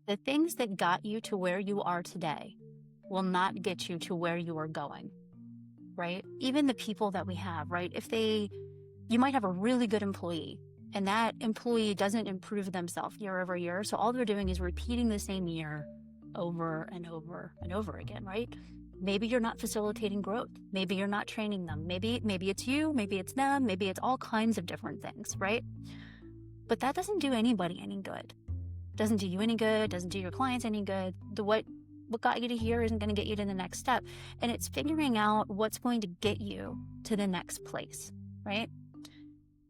The things that got you to where you are today will not get you to where you are going, right? Even the people that we have, right? You might have a really good employee and that employee doesn't improve themselves year over year. So all they're doing is repeating the same year over and over and over again, right? Maybe you're not facilitating growth. Maybe you're not training them. Maybe it's you, maybe it's them, maybe it's all kinds of different things, right? But that doesn't do anybody any good. Doesn't do you any good, doesn't do your clients any good. What got you to here isn't going to get you to the next step. And it's figuring out what's going to get you to the next place, right?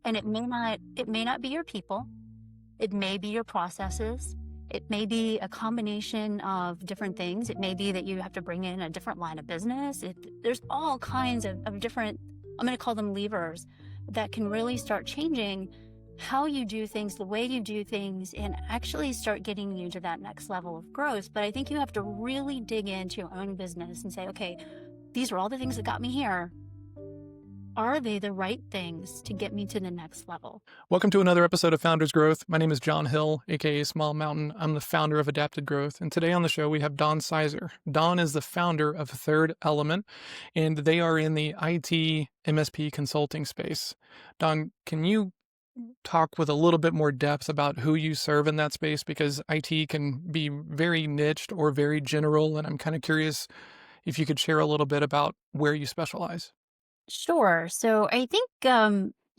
And it may not be your people. It may be your processes. It may be a combination of different things. It may be that you have to bring in a different line of business. There's all kinds of different, I'm going to call them levers, that can really start changing how you do things, the way you do things, and actually start getting you to that next level of growth. But I think you have to really dig into your own business and say, okay, these are all the things that got me here. Are they the right things to get me to the next level? Welcome to another episode of Founders Growth. My name is John Hill, aka Small Mountain. I'm the founder of Adapted Growth. And today on the show, we have Don Sizer. Don is the founder of Third Element, and they are in the IT MSP consulting space. Don, can you talk with a little bit more depth about who you serve in that space? Because IT can be very niched or very general. And I'm kind of curious if you could share a little bit about where you specialize. Sure. So I think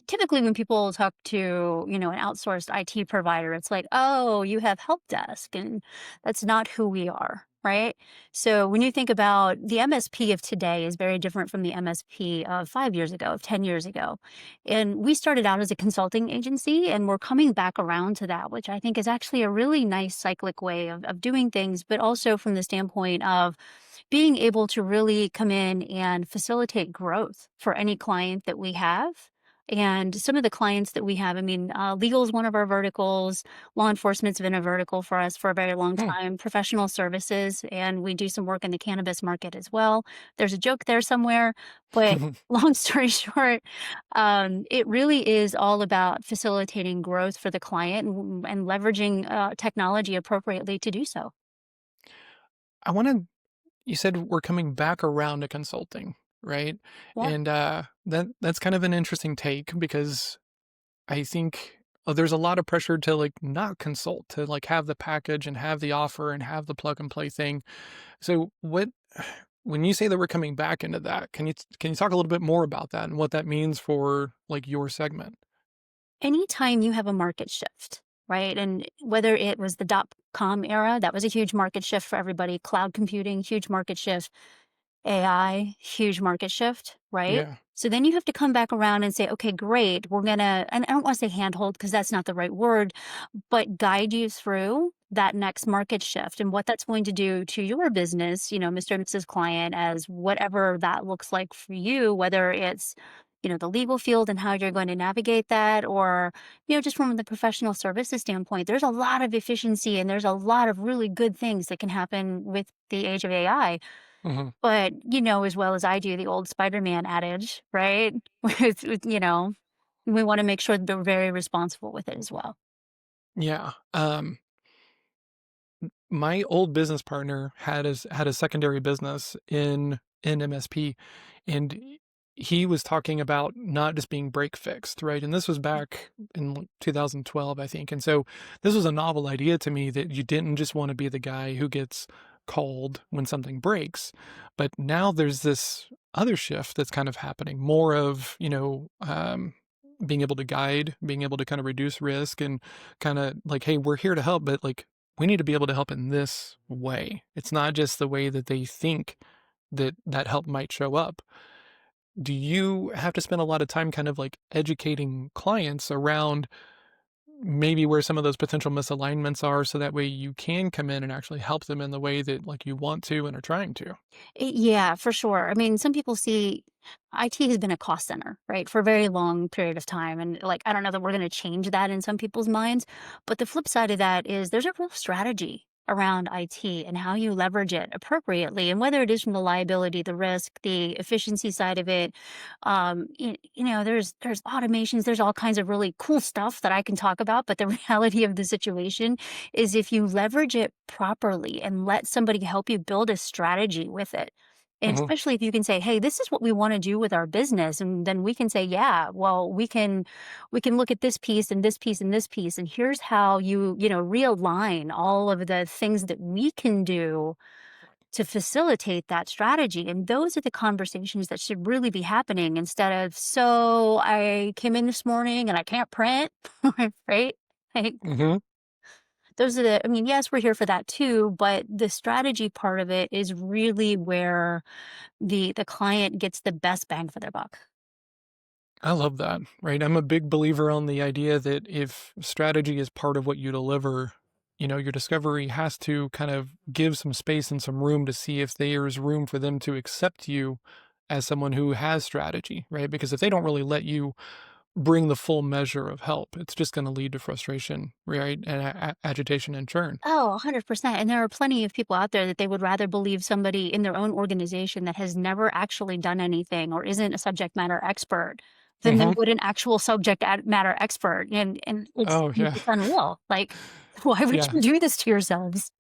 typically when people talk to, an outsourced IT provider, it's like, oh, you have help desk, and that's not who we are, right? So when you think about the MSP of today is very different from the MSP of 5 years ago, of 10 years ago. And we started out as a consulting agency and we're coming back around to that, which I think is actually a really nice cyclic way of doing things, but also from the standpoint of being able to really come in and facilitate growth for any client that we have. And some of the clients that we have, legal is one of our verticals. Law enforcement's been a vertical for us for a very long Hmm. time. Professional services, and we do some work in the cannabis market as well. There's a joke there somewhere, but long story short, it really is all about facilitating growth for the client and leveraging technology appropriately to do so. I want to You said we're coming back around to consulting, right? Yeah. And that's kind of an interesting take because I think there's a lot of pressure to like not consult, to like have the package and have the offer and have the plug and play thing. So what when you say that we're coming back into that, can you talk a little bit more about that and what that means for like your segment? Anytime you have a market shift, right? And whether it was the dot com era, that was a huge market shift for everybody. Cloud computing, huge market shift. AI, huge market shift, right? Yeah. So then you have to come back around and say, okay, great. And I don't want to say handhold because that's not the right word, but guide you through that next market shift and what that's going to do to your business, Mr. and Mrs. Client, as whatever that looks like for you, whether it's, the legal field and how you're going to navigate that, or, just from the professional services standpoint, there's a lot of efficiency and there's a lot of really good things that can happen with the age of AI. Hmm. But, as well as I do, the old Spider-Man adage, right? We wanna make sure that they're very responsible with it as well. Yeah. My old business partner had a secondary business in MSP, and he was talking about not just being break fixed, right? And this was back in like 2012, I think. And so this was a novel idea to me that you didn't just want to be the guy who gets called when something breaks, but now there's this other shift that's kind of happening, more of, being able to guide, being able to kind of reduce risk and kind of like, hey, we're here to help, but like we need to be able to help in this way. It's not just the way that they think that that help might show up. Do you have to spend a lot of time kind of like educating clients around maybe where some of those potential misalignments are so that way you can come in and actually help them in the way that like you want to and are trying to? Yeah, for sure. Some people see IT has been a cost center, right, for a very long period of time, and, like, I don't know that we're gonna change that in some people's minds, but the flip side of that is there's a real strategy around IT and how you leverage it appropriately, and whether it is from the liability, the risk, the efficiency side of it. There's automations, there's all kinds of really cool stuff that I can talk about, but the reality of the situation is if you leverage it properly and let somebody help you build a strategy with it, and Mhm. especially if you can say, hey, this is what we want to do with our business, and then we can say, yeah, well, we can look at this piece and this piece and this piece, and here's how realign all of the things that we can do to facilitate that strategy. And those are the conversations that should really be happening, instead of, so I came in this morning and I can't print, right? Like, Mhm. those are the, I mean, yes, we're here for that too, but the strategy part of it is really where the client gets the best bang for their buck. I love that, right? I'm a big believer on the idea that if strategy is part of what you deliver, your discovery has to kind of give some space and some room to see if there's room for them to accept you as someone who has strategy, right? Because if they don't really let you bring the full measure of help, it's just going to lead to frustration, right? And agitation and churn. Oh, 100%. And there are plenty of people out there that they would rather believe somebody in their own organization that has never actually done anything or isn't a subject matter expert than they Hmm. would an actual matter expert. And Oh, yeah. it's unreal. Like, why would Yeah. you do this to yourselves?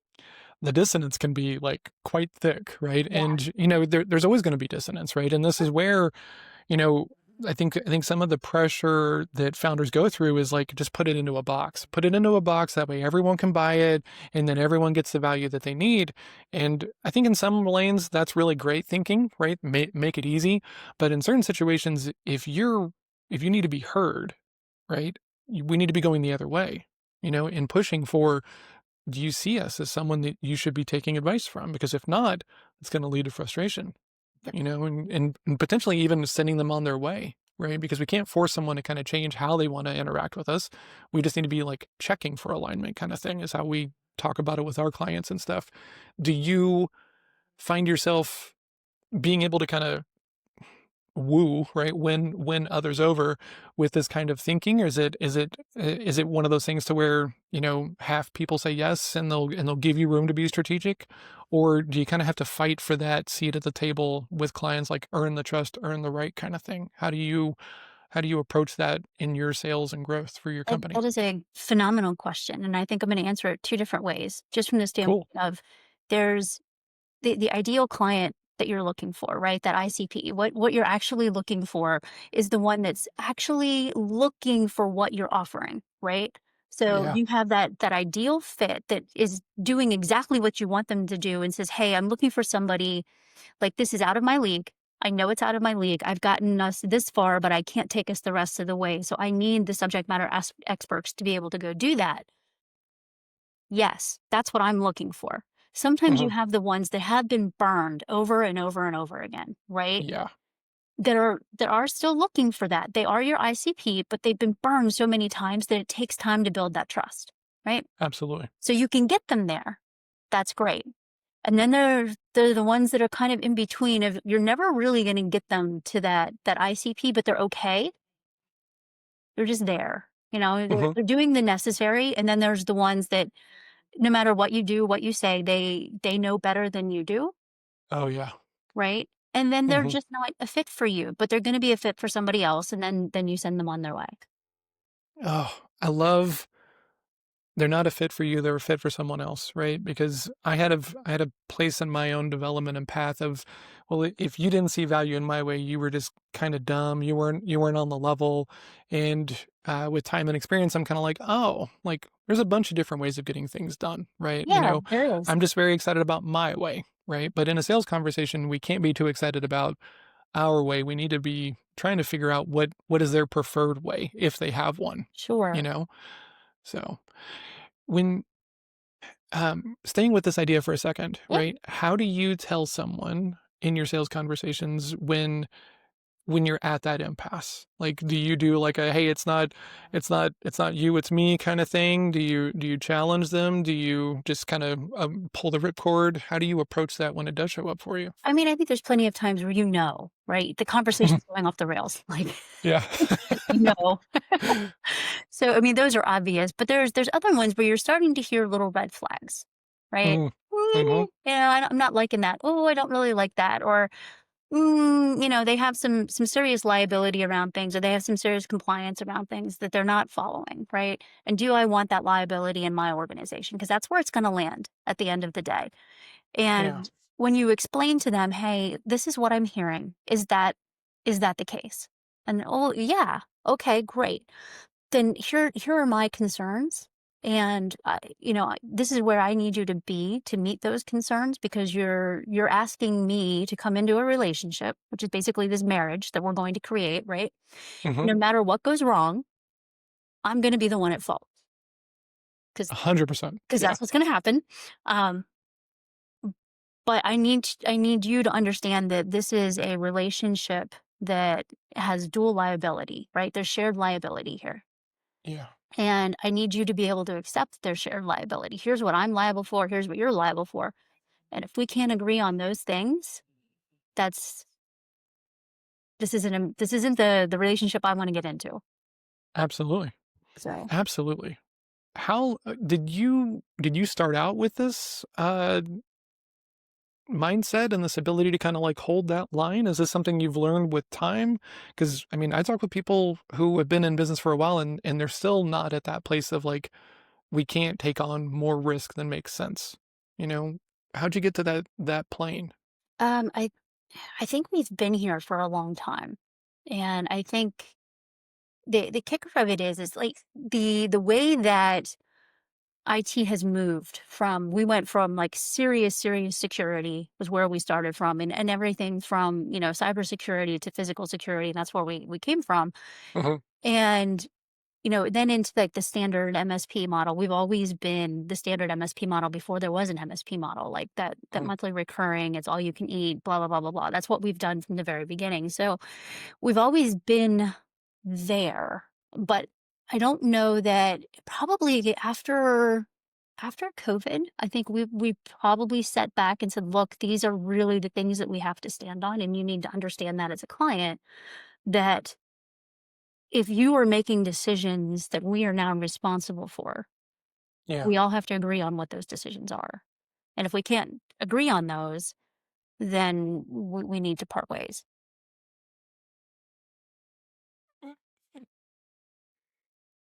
The dissonance can be like quite thick, right? Yeah. And there's always going to be dissonance, right? And this is where you know, I think some of the pressure that founders go through is like just put it into a box. Put it into a box that way everyone can buy it and then everyone gets the value that they need. And I think in some lanes that's really great thinking, right? Make it easy, but in certain situations if you need to be heard, right? We need to be going the other way. And pushing for, do you see us as someone that you should be taking advice from? Because if not, it's going to lead to frustration, Yep. and potentially even sending them on their way, right? Because we can't force someone to kind of change how they want to interact with us. We just need to be like checking for alignment kind of thing is how we talk about it with our clients and stuff. Do you find yourself being able to kind of woo, right, win others over with this kind of thinking, or is it one of those things to where half people say yes and they'll give you room to be strategic, or do you kind of have to fight for that seat at the table with clients, like earn the trust, earn the right kind of thing? How do you approach that in your sales and growth for your company? That is a phenomenal question. And I think I'm going to answer it two different ways, just from the standpoint Cool. of, there's the ideal client that you're looking for, right? That ICP. What you're actually looking for is the one that's actually looking for what you're offering, right? So Yeah. you have that ideal fit that is doing exactly what you want them to do and says, "Hey, I'm looking for somebody, like, this is out of my league. I know it's out of my league. I've gotten us this far, but I can't take us the rest of the way. So I need the subject matter experts to be able to go do that." Yes, that's what I'm looking for. Sometimes you Hmm. have the ones that have been burned over and over and over again, right? Yeah. That are still looking for that. They are your ICP, but they've been burned so many times that it takes time to build that trust, right? Absolutely. So you can get them there. That's great. And then they're the ones that are kind of in between, of you're never really going to get them to that ICP, but they're okay. They're just there. They're, Hmm. they're doing the necessary. And then there's the ones that, no matter what you do, what you say, they know better than you do, Oh yeah. right? And then they're Hmm. just not a fit for you, but they're gonna be a fit for somebody else, and then you send them on their way. Oh, I love they're not a fit for you, they're a fit for someone else, right? Because I had a place in my own development and path of, well, if you didn't see value in my way, you were just kind of dumb. You weren't on the level. And with time and experience, I'm kind of like, oh, like there's a bunch of different ways of getting things done, right? Yeah, there is. I'm just very excited about my way, right? But in a sales conversation, we can't be too excited about our way. We need to be trying to figure out what is their preferred way if they have one, you Sure. know? So when staying with this idea for a second, Yeah. right? How do you tell someone in your sales conversations when you're at that impasse? Like, do you do like a, hey, it's not you, it's me kind of thing? Do you challenge them? Do you just kind of pull the ripcord? How do you approach that when it does show up for you? I mean, I think there's plenty of times where, right? The conversation's going off the rails, like, Yeah. you know. So, I mean, those are obvious, but there's other ones where you're starting to hear little red flags, right? Mm. "Mm, Mhm. I'm not liking that. Oh, I don't really like that." Or, they have some serious liability around things, or they have some serious compliance around things that they're not following, right? And do I want that liability in my organization? Because that's where it's going to land at the end of the day. Yeah. And when you explain to them, "Hey, this is what I'm hearing. Is that the case?" And, "Oh, yeah. Okay, great. Then here are my concerns, and, this is where I need you to be to meet those concerns because you're asking me to come into a relationship, which is basically this marriage that we're going to create, right? Mhm. No matter what goes wrong, I'm gonna be the one at fault because 100%. Yeah. that's what's gonna happen. Um, but I need you to understand that this is a relationship that has dual liability, right? There's shared liability here. Yeah. And I need you to be able to accept their shared liability. Here's what I'm liable for. Here's what you're liable for. And if we can't agree on those things, that's this isn't the relationship I want to get into. Absolutely. So Absolutely. How did you start out with this mindset and this ability to kind of like hold that line? Is this something you've learned with time? Because I mean, I talk with people who have been in business for a while and they're still not at that place of like we can't take on more risk than makes sense. You know, how'd you get to that plane? um, I I think we've been here for a long time, and I think the kicker of it is like the way that IT has moved from we went from like serious security was where we started from and everything from, cybersecurity to physical security. And that's where we came from. Mhm. And, then into like the standard MSP model. We've always been the standard MSP model before there was an MSP model, like that Mhm. monthly recurring, it's all you can eat, blah, blah, blah, blah, blah. That's what we've done from the very beginning. So we've always been there, but I don't know that probably after COVID, I think we probably set back and said, "Look, these are really the things that we have to stand on, and you need to understand that as a client, that if you are making decisions that we are now responsible for, Yeah. we all have to agree on what those decisions are. And if we can't agree on those, then we need to part ways."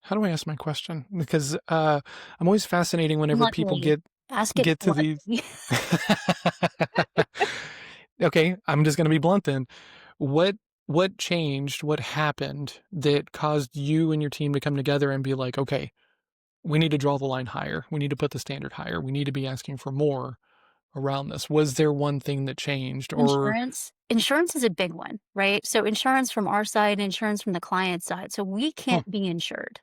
How do I ask my question? Because I'm always fascinating whenever people Bluntly. get Ask it get to these. bluntly. Okay, I'm just gonna be blunt then. What what changed? What happened that caused you and your team to come together and be like, okay, we need to draw the line higher. We need to put the standard higher. We need to be asking for more around this. Was there one thing that changed or Insurance is a big one, right? So insurance from our side, insurance from the client side. So we huh, can't be insured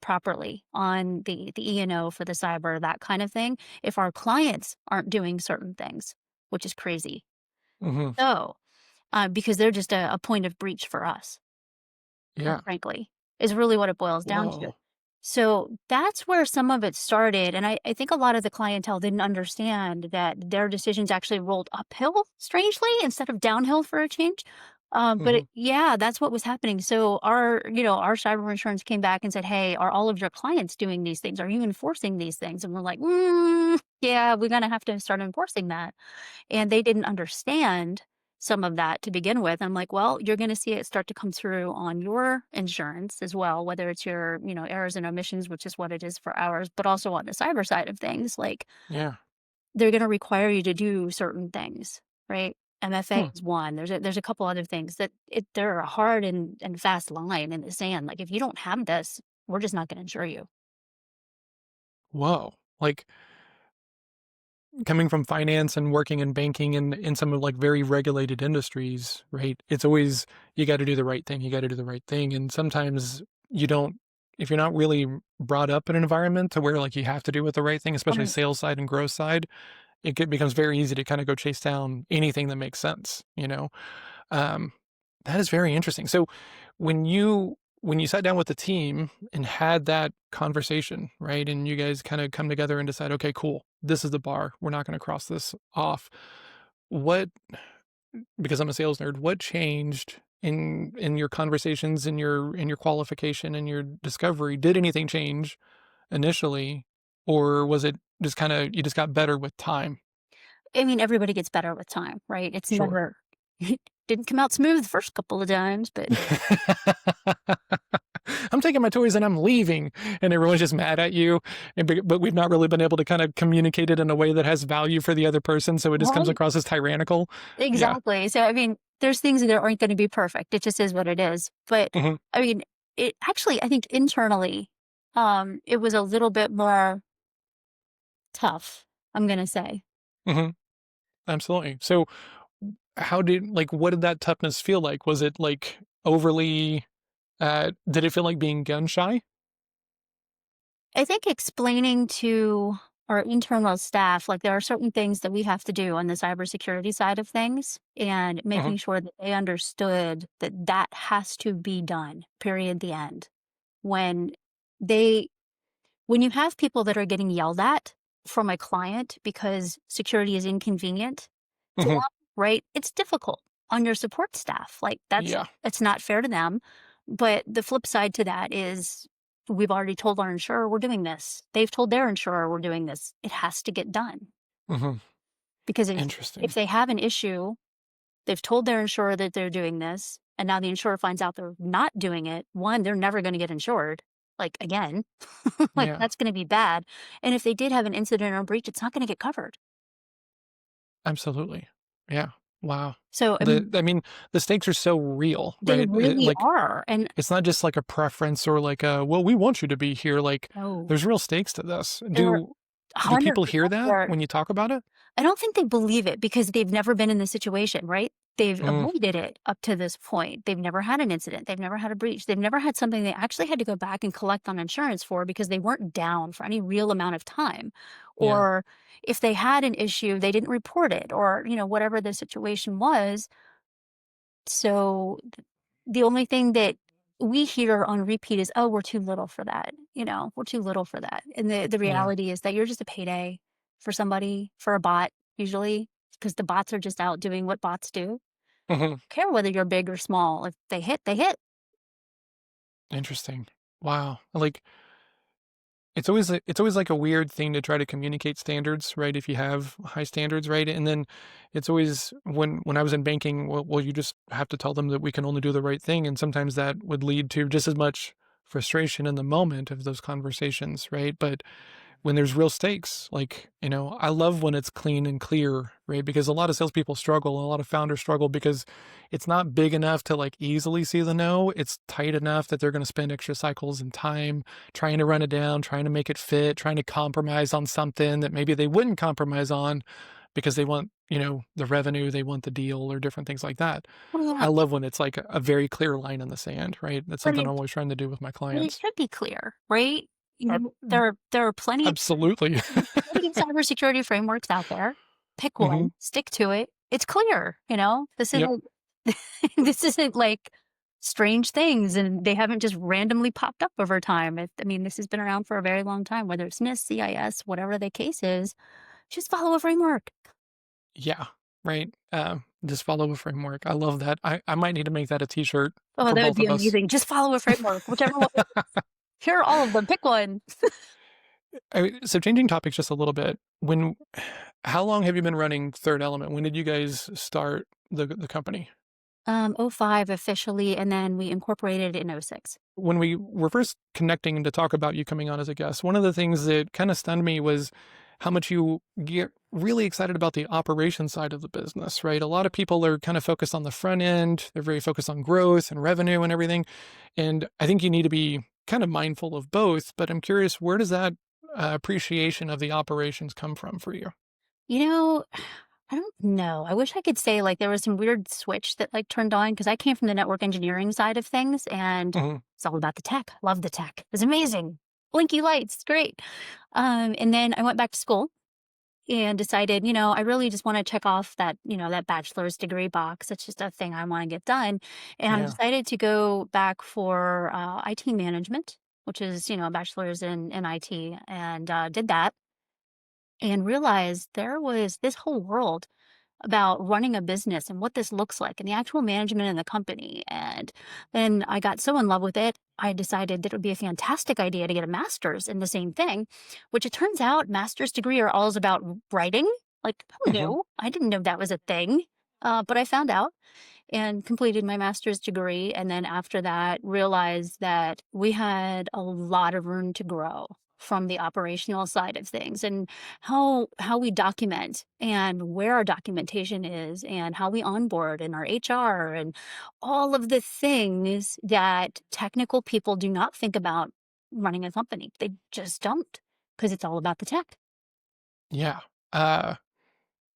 properly on the E&O for the cyber, that kind of thing, if our clients aren't doing certain things, which is crazy. mhm, So, because they're just a point of breach for us, yeah. frankly, is really what it boils down to. Whoa. So that's where some of it started. And I think a lot of the clientele didn't understand that their decisions actually rolled uphill, strangely, instead of downhill for a change. Mhm, Yeah, that's what was happening. So our cyber insurance came back and said, "Hey, are all of your clients doing these things? Are you enforcing these things?" And we're like, "Yeah, we're gonna have to start enforcing that." And they didn't understand some of that to begin with. I'm like, "Well, you're gonna see it start to come through on your insurance as well, whether it's your, errors and omissions, which is what it is for ours, but also on the cyber side of things, like, yeah. they're gonna require you to do certain things, right? MFA Hmm. is one. There's a couple other things that they're a hard and fast line in the sand. Like, if you don't have this, we're just not gonna insure you." Whoa. Like coming from finance and working in banking and in some of like very regulated industries, right? It's always you got to do the right thing. You got to do the right thing. And sometimes you don't, if you're not really brought up in an environment to where like you have to do with the right thing, especially Right. sales side and growth side, becomes very easy to kind of go chase down anything that makes sense, you know? Um, that is very interesting. So when you sat down with the team and had that conversation, right? And you guys kind of come together and decide, okay, cool, this is the bar. We're not going to cross this off. What because I'm a sales nerd, what changed in your conversations, in your qualification, in your discovery? Did anything change initially? Or was it just kind of, you just got better with time? I mean, everybody gets better with time, right? It's Sure. never it didn't come out smooth the first couple of times, but I'm taking my toys and I'm leaving, and everyone's just mad at you. But we've not really been able to kind of communicate it in a way that has value for the other person, so it just comes right, across as tyrannical. Yeah. exactly. So, I mean, there's things that aren't gonna be perfect. It just is what it is. But, Hmm. I mean, it actually, I think internally, it was a little bit more tough, I'm gonna say. Hmm. Absolutely. So, how did like what did that toughness feel like? Was it like overly? Did it feel like being gun shy? I think explaining to our internal staff, like there are certain things that we have to do on the cybersecurity side of things, and Hmm. making sure that they understood that that has to be done, period, the end. When they, when you have people that are getting yelled at from a client because security is inconvenient to Hmm. them, right? It's difficult on your support staff. Like Yeah. it's not fair to them. But the flip side to that is we've already told our insurer we're doing this. They've told their insurer we're doing this. It has to get done. Hmm. Because if Interesting. they have an issue, they've told their insurer that they're doing this, and now the insurer finds out they're not doing it. One, they're never going to get insured, like again. Like Yeah. that's going to be bad. And if they did have an incident or a breach, it's not going to get covered. Absolutely. Yeah. Wow. So I mean, I mean, the stakes are so real, they right? really Like, are. And it's not just like a preference or like a, well, we want you to be here. Like, no, there's real stakes to this. they're Do people 100%. hear that They're when you talk about it? I don't think they believe it because they've never been in the situation, right? They've Mm, avoided it up to this point. They've never had an incident. They've never had a breach. They've never had something they actually had to go back and collect on insurance for because they weren't down for any real amount of time. yeah. Or if they had an issue, they didn't report it or, whatever the situation was. So the only thing that we hear on repeat is, "Oh, we're too little for that." We're too little for that. And the Yeah. reality is that you're just a payday for somebody, for a bot, usually, because the bots are just out doing what bots do. Hmm. Care whether you're big or small. If they hit, they hit. Interesting. Wow. Like, it's always like a weird thing to try to communicate standards, right? If you have high standards, right? And then it's always when I was in banking, well, you just have to tell them that we can only do the right thing, and sometimes that would lead to just as much frustration in the moment of those conversations, right? But when there's real stakes. Like, I love when it's clean and clear, right? Because a lot of salespeople struggle, a lot of founders struggle because it's not big enough to like easily see the no. It's tight enough that they're going to spend extra cycles and time trying to run it down, trying to make it fit, trying to compromise on something that maybe they wouldn't compromise on because they want, the revenue, they want the deal or different things like that. Well, I yeah, love when it's like a very clear line in the sand, right? That's but something I'm it always trying to do with my but it clients. should be clear, right? Uh, There are plenty Absolutely. plenty of cybersecurity frameworks out there. Pick Hmm. one, stick to it. It's clear, This Yep. isn't this isn't like strange things and they haven't just randomly popped up over time. I mean, this has been around for a very long time, whether it's NIST, CIS, whatever the case is, just follow a framework. Yeah, right. Just follow a framework. I love that. I might need to make that a t-shirt Oh, for that would both be of us. amazing. Just follow a framework, whichever one. Here are all of them. Pick one. So changing topics just a little bit. How long have you been running Third Element? When did you guys start the company? Oh 05 officially, and then we incorporated in oh 06. When we were first connecting to talk about you coming on as a guest, one of the things that kind of stunned me was how much you get really excited about the operation side of the business, right? A lot of people are kind of focused on the front end. They're very focused on growth and revenue and everything. And I think you need to be kind of mindful of both. But I'm curious, where does that appreciation of the operations come from for you? You know, I don't know. I wish I could say like there was some weird switch that like turned on because I came from the network engineering side of things and Hmm. it's all about the tech. Love the tech. It's amazing. Blinky lights, it's great. And then I went back to school and decided, I really just want to check off that, that bachelor's degree box. It's just a thing I want to get done. And I Yeah. decided to go back for IT management, which is, a bachelor's in IT, and did that and realized there was this whole world. about running a business and what this looks like and the actual management in the company. And then I got so in love with it, I decided that it would be a fantastic idea to get a master's in the same thing, which it turns out master's degree are all about writing. Like, who Hmm. knew? I didn't know that was a thing. But I found out and completed my master's degree. And then after that, realized that we had a lot of room to grow from the operational side of things and how we document and where our documentation is and how we onboard and our HR and all of the things that technical people do not think about running a company. They just don't because it's all about the tech. Yeah. Uh,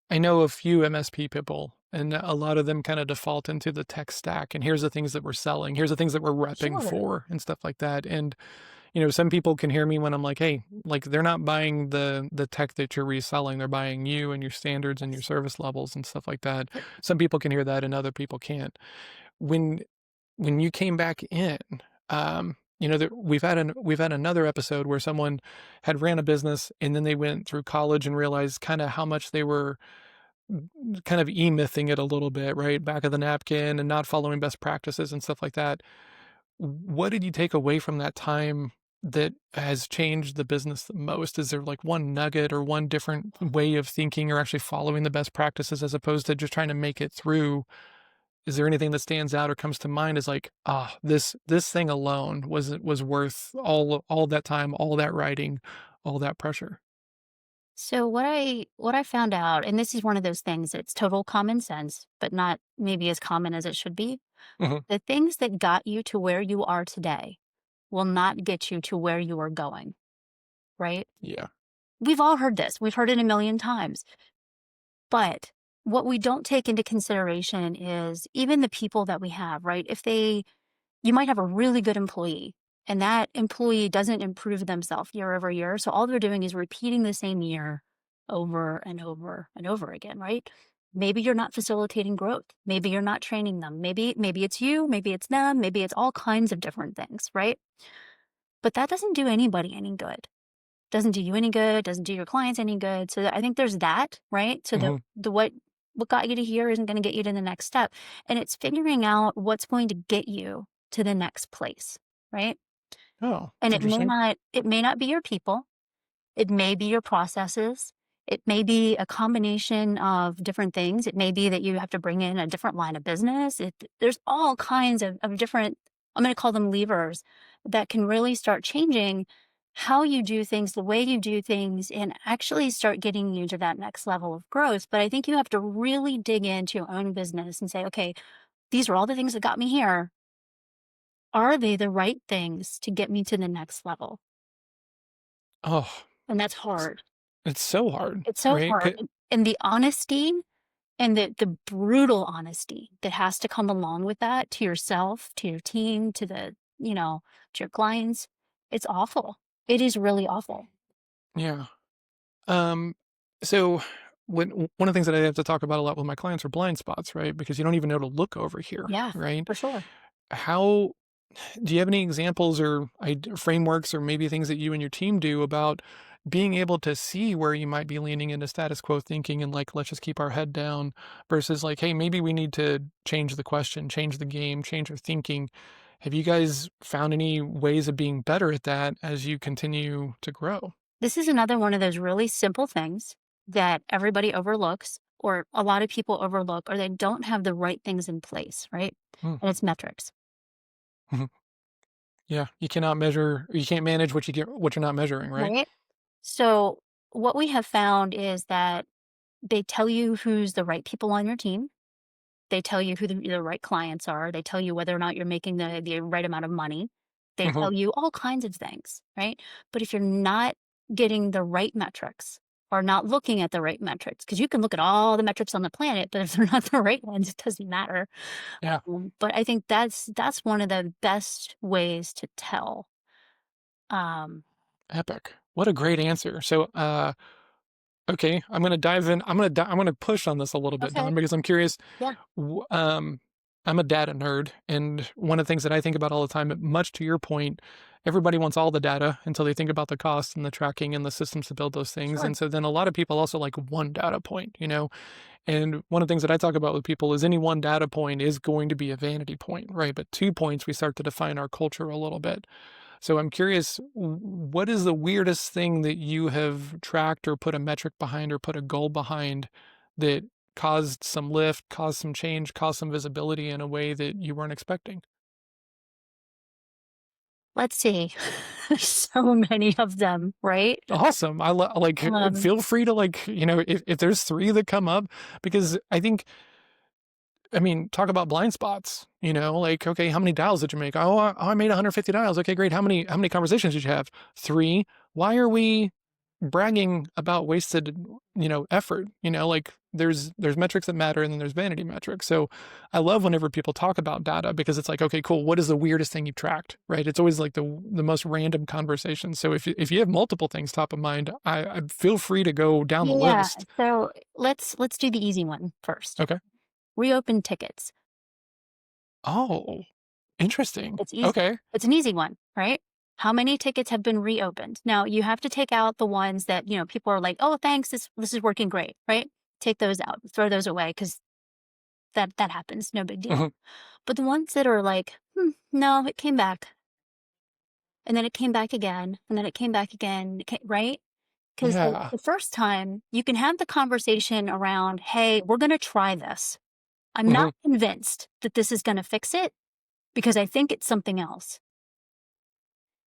I know a few MSP people, and a lot of them kind of default into the tech stack. And here's the things that we're selling. Here's the things that we're repping Sure. for, and stuff like that. And some people can hear me when I'm like, hey, like they're not buying the tech that you're reselling. They're buying you and your standards and your Yes. service levels and stuff like that. Yep. Some people can hear that, and other people can't. When when you came back in, we've had another episode where someone had ran a business and then they went through college and realized kind of how much they were kind of e-mything it a little bit, right? Back of the napkin and not following best practices and stuff like that. What did you take away from that time that has changed the business the most? Is there like one nugget or one different way of thinking or actually following the best practices as opposed to just trying to make it through? Is there anything that stands out or comes to mind as like, ah, this thing alone was worth all that time, all that writing, all that pressure? So what I found out, and this is one of those things that's total common sense, but not maybe as common as it should be. Mhm. The things that got you to where you are today will not get you to where you are going, right? Yeah. We've all heard this. We've heard it a million times. But what we don't take into consideration is even the people that we have, right? You might have a really good employee and that employee doesn't improve themselves year over year. So all they're doing is repeating the same year over and over and over again, right? Maybe you're not facilitating growth. Maybe you're not training them. Maybe it's you, maybe it's them, maybe it's all kinds of different things, right? But that doesn't do anybody any good. Doesn't do you any good, doesn't do your clients any good. So I think there's that, right? So Mhm. the what got you to here isn't going to get you to the next step. And it's figuring out what's going to get you to the next place, right? Oh, And it's interesting. it may not be your people, it may be your processes. It may be a combination of different things. It may be that you have to bring in a different line of business. There's all kinds of different, I'm going to call them levers that can really start changing how you do things, the way you do things, and actually start getting you to that next level of growth. But I think you have to really dig into your own business and say, okay, these are all the things that got me here. Are they the right things to get me to the next level? Oh, And that's it's hard. it's so hard, It's so right? hard. And the honesty and the brutal honesty that has to come along with that to yourself, to your team, to your clients, it's awful. It is really awful. Yeah. Um, so one of the things that I have to talk about a lot with my clients are blind spots, right? Because you don't even know to look over here, Yeah, right? for sure. How do you have any examples or frameworks or maybe things that you and your team do about being able to see where you might be leaning into status quo thinking and like, let's just keep our head down versus like, hey, maybe we need to change the question, change the game, change our thinking. Have you guys found any ways of being better at that as you continue to grow? This is another one of those really simple things that everybody overlooks or a lot of people overlook or they don't have the right things in place, right? Hmm. And it's metrics, Mhm. Yeah, you cannot measure, you can't manage what you get, what you're not measuring, right? right? So what we have found is that they tell you who's the right people on your team. They tell you who the right clients are. They tell you whether or not you're making the right amount of money. They Hmm. tell you all kinds of things, right? But if you're not getting the right metrics or not looking at the right metrics, because you can look at all the metrics on the planet, but if they're not the right ones, it doesn't matter. Yeah, But I think that's one of the best ways to tell. Um, epic. What a great answer. So, okay, I'm gonna dive in. I'm gonna push on this a little bit, okay. Don, because I'm curious. Yeah. w- Um, I'm a data nerd, and one of the things that I think about all the time, much to your point, everybody wants all the data until they think about the cost and the tracking and the systems to build those things. Sure. And so then a lot of people also like one data point, you know? And one of the things that I talk about with people is any one data point is going to be a vanity point, right? But 2 points, we start to define our culture a little bit. So I'm curious, what is the weirdest thing that you have tracked or put a metric behind or put a goal behind that caused some lift, caused some change, caused some visibility in a way that you weren't expecting? Let's see. So many of them, right? Awesome. Like, Um, feel free to like, if there's three that come up, because I think, I mean, talk about blind spots, like, okay, how many dials did you make? Oh, I made 150 dials. Okay, great. How many conversations did you have? Three. Why are we bragging about wasted, effort? Like there's metrics that matter and then there's vanity metrics. So I love whenever people talk about data because it's like, okay, cool. What is the weirdest thing you've tracked? Right. It's always like the most random conversation. So if you have multiple things top of mind, I feel free to go down the yeah. list. So let's do the easy one first. Okay. Reopen tickets. Oh, interesting. It's easy. Okay. It's an easy one, right? How many tickets have been reopened? Now you have to take out the ones that, people are like, oh, thanks, this is working great, right? Take those out, throw those away because that happens, no big deal. Mhm. But the ones that are like, no, it came back. And then it came back again, and then it came back again, right? Because Yeah. the first time you can have the conversation around, hey, we're going to try this. I'm Mhm. not convinced that this is going to fix it because I think it's something else.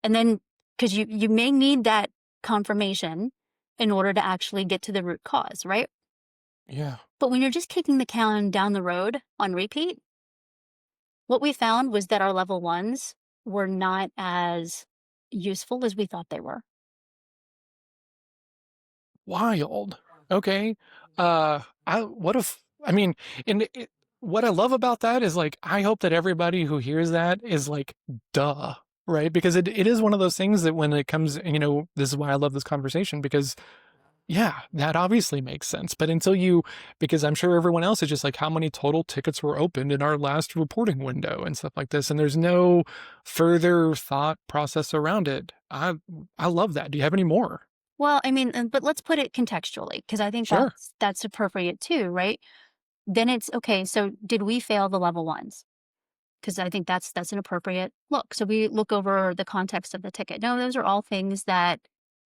And then, because you may need that confirmation in order to actually get to the root cause, right? Yeah. But when you're just kicking the can down the road on repeat, what we found was that our level ones were not as useful as we thought they were. Wild. Okay. I mean, and what I love about that is like, I hope that everybody who hears that is like, duh, right? Because it is one of those things that when it comes, this is why I love this conversation because yeah, that obviously makes sense. But because I'm sure everyone else is just like, how many total tickets were opened in our last reporting window and stuff like this. And there's no further thought process around it. I love that. Do you have any more? Well, I mean, but let's put it contextually because I think Sure. that's appropriate too, right? Then it's okay. So did we fail the level ones? Because I think that's an appropriate look. So we look over the context of the ticket. No, those are all things that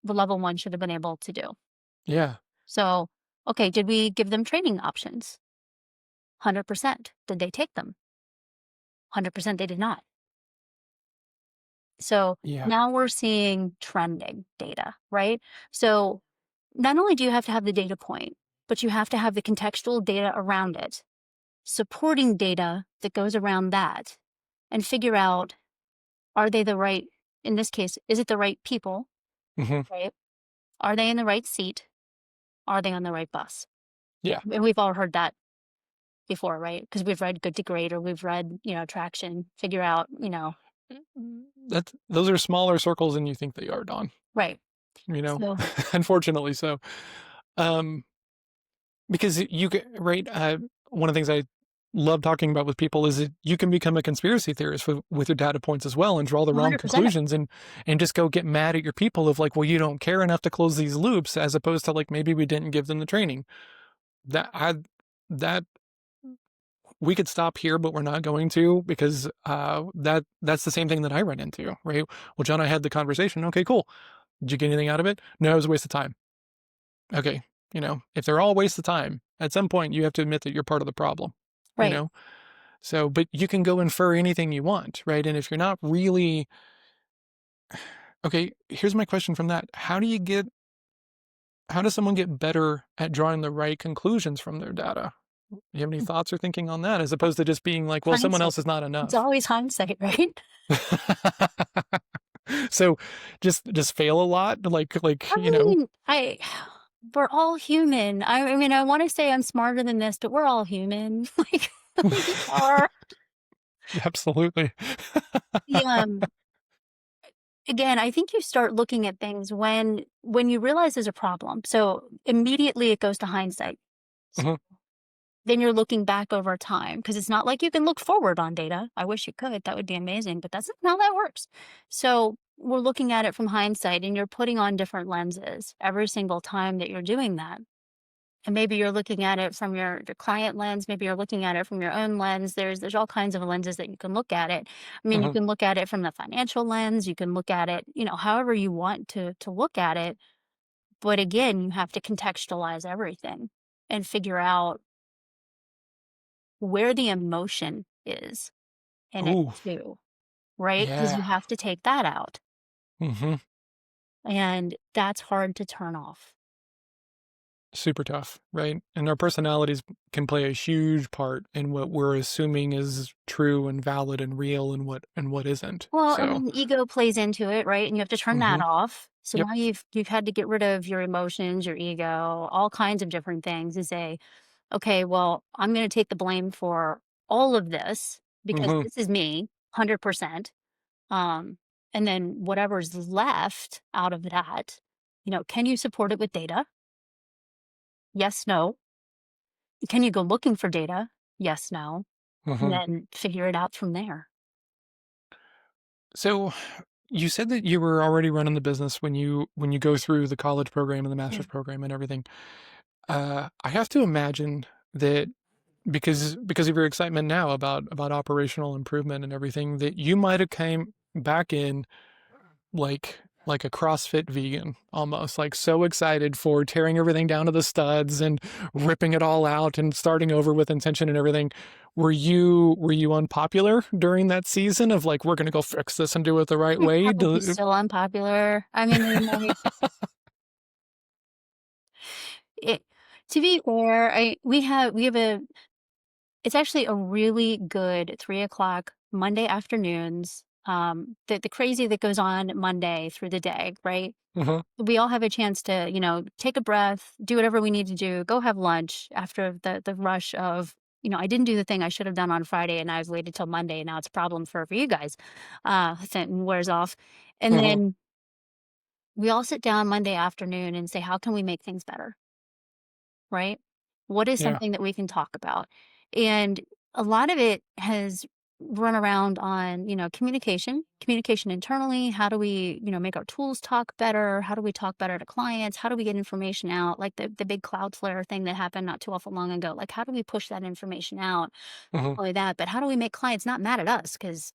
the level one should have been able to do. Yeah. So, okay, did we give them training options? 100%. Did they take them? 100% they did not. So Yeah. now we're seeing trending data, right? So not only do you have to have the data point, but you have to have the contextual data around it, supporting data that goes around that, and figure out, are they the right, in this case, is it the right people, Hmm. right? Are they in the right seat? Are they on the right bus? Yeah. And we've all heard that before, right? Because we've read Good to Great or we've read, Traction, figure out, Those are smaller circles than you think they are, Don. right. You know, So unfortunately so. Um, because you get right. One of the things I love talking about with people is that you can become a conspiracy theorist with your data points as well and draw the wrong 100%. conclusions and just go get mad at your people of like, well, you don't care enough to close these loops, as opposed to like maybe we didn't give them the training. That I that we could stop here, but we're not going to because that's the same thing that I run into, right? Well, John, I had the conversation. Okay, cool. Did you get anything out of it? No, it was a waste of time. Okay, if they're all a waste of time, at some point you have to admit that you're part of the problem, you Right. know? So, but you can go infer anything you want, right? And if you're not really, okay, here's my question from that. How does someone get better at drawing the right conclusions from their data? You have any thoughts or thinking on that as opposed to just being like, well, someone Hindsight. else is not It's enough? always hindsight, right? So just fail a lot, like, I mean, we're all human. I mean, I want to say I'm smarter than this, but we're all human. Like we just are. absolutely. The, again, I think you start looking at things when you realize there's a problem. So immediately it goes to hindsight. So Mhm. then you're looking back over time because it's not like you can look forward on data. I wish you could. That would be amazing, but that's not how that works. So we're looking at it from hindsight and you're putting on different lenses every single time that you're doing that. And maybe you're looking at it from your client lens, maybe you're looking at it from your own lens. There's all kinds of lenses that you can look at it. I mean, you Mhm. can look at it from the financial lens, you can look at it, however you want to look at it. But again, you have to contextualize everything and figure out where the emotion is in it Ooh, too, right? Because yeah. you have to take that out. Mhm. And that's hard to turn off. Super tough, right? And our personalities can play a huge part in what we're assuming is true and valid and real and what isn't. Well, and So, then ego plays into it, right? And you have to turn that mhm. off. So Yep. now you've had to get rid of your emotions, your ego, all kinds of different things and say, okay, well, I'm going to take the blame for all of this because Mhm. this is me, 100%. Um, and then whatever's left out of that, can you support it with data? Yes, no. Can you go looking for data? Yes, no. And Mhm. then figure it out from there. So, you said that you were already running the business when you go through the college program and the master's Mm. program and everything. I have to imagine that because of your excitement now about operational improvement and everything, that you might have came back in like a CrossFit vegan almost, like so excited for tearing everything down to the studs and ripping it all out and starting over with intention and everything. Were you unpopular during that season of like we're gonna go fix this and do it the right You're way? probably still unpopular. I mean, it, to be fair, we have a it's actually a really good 3 o'clock Monday afternoons. The crazy that goes on Monday through the day, right? Mhm, We all have a chance to, take a breath, do whatever we need to do, go have lunch after the rush of, I didn't do the thing I should have done on Friday and I was waited till Monday and now it's a problem for you guys. That wears off. And mhm, then we all sit down Monday afternoon and say, how can we make things better? Right? What is yeah, something that we can talk about? And a lot of it has run around on, communication internally. How do we, make our tools talk better? How do we talk better to clients? How do we get information out? Like the big Cloudflare thing that happened not too awful long ago. Like, how do we push that information out? mhm, Only that, but how do we make clients not mad at us? Because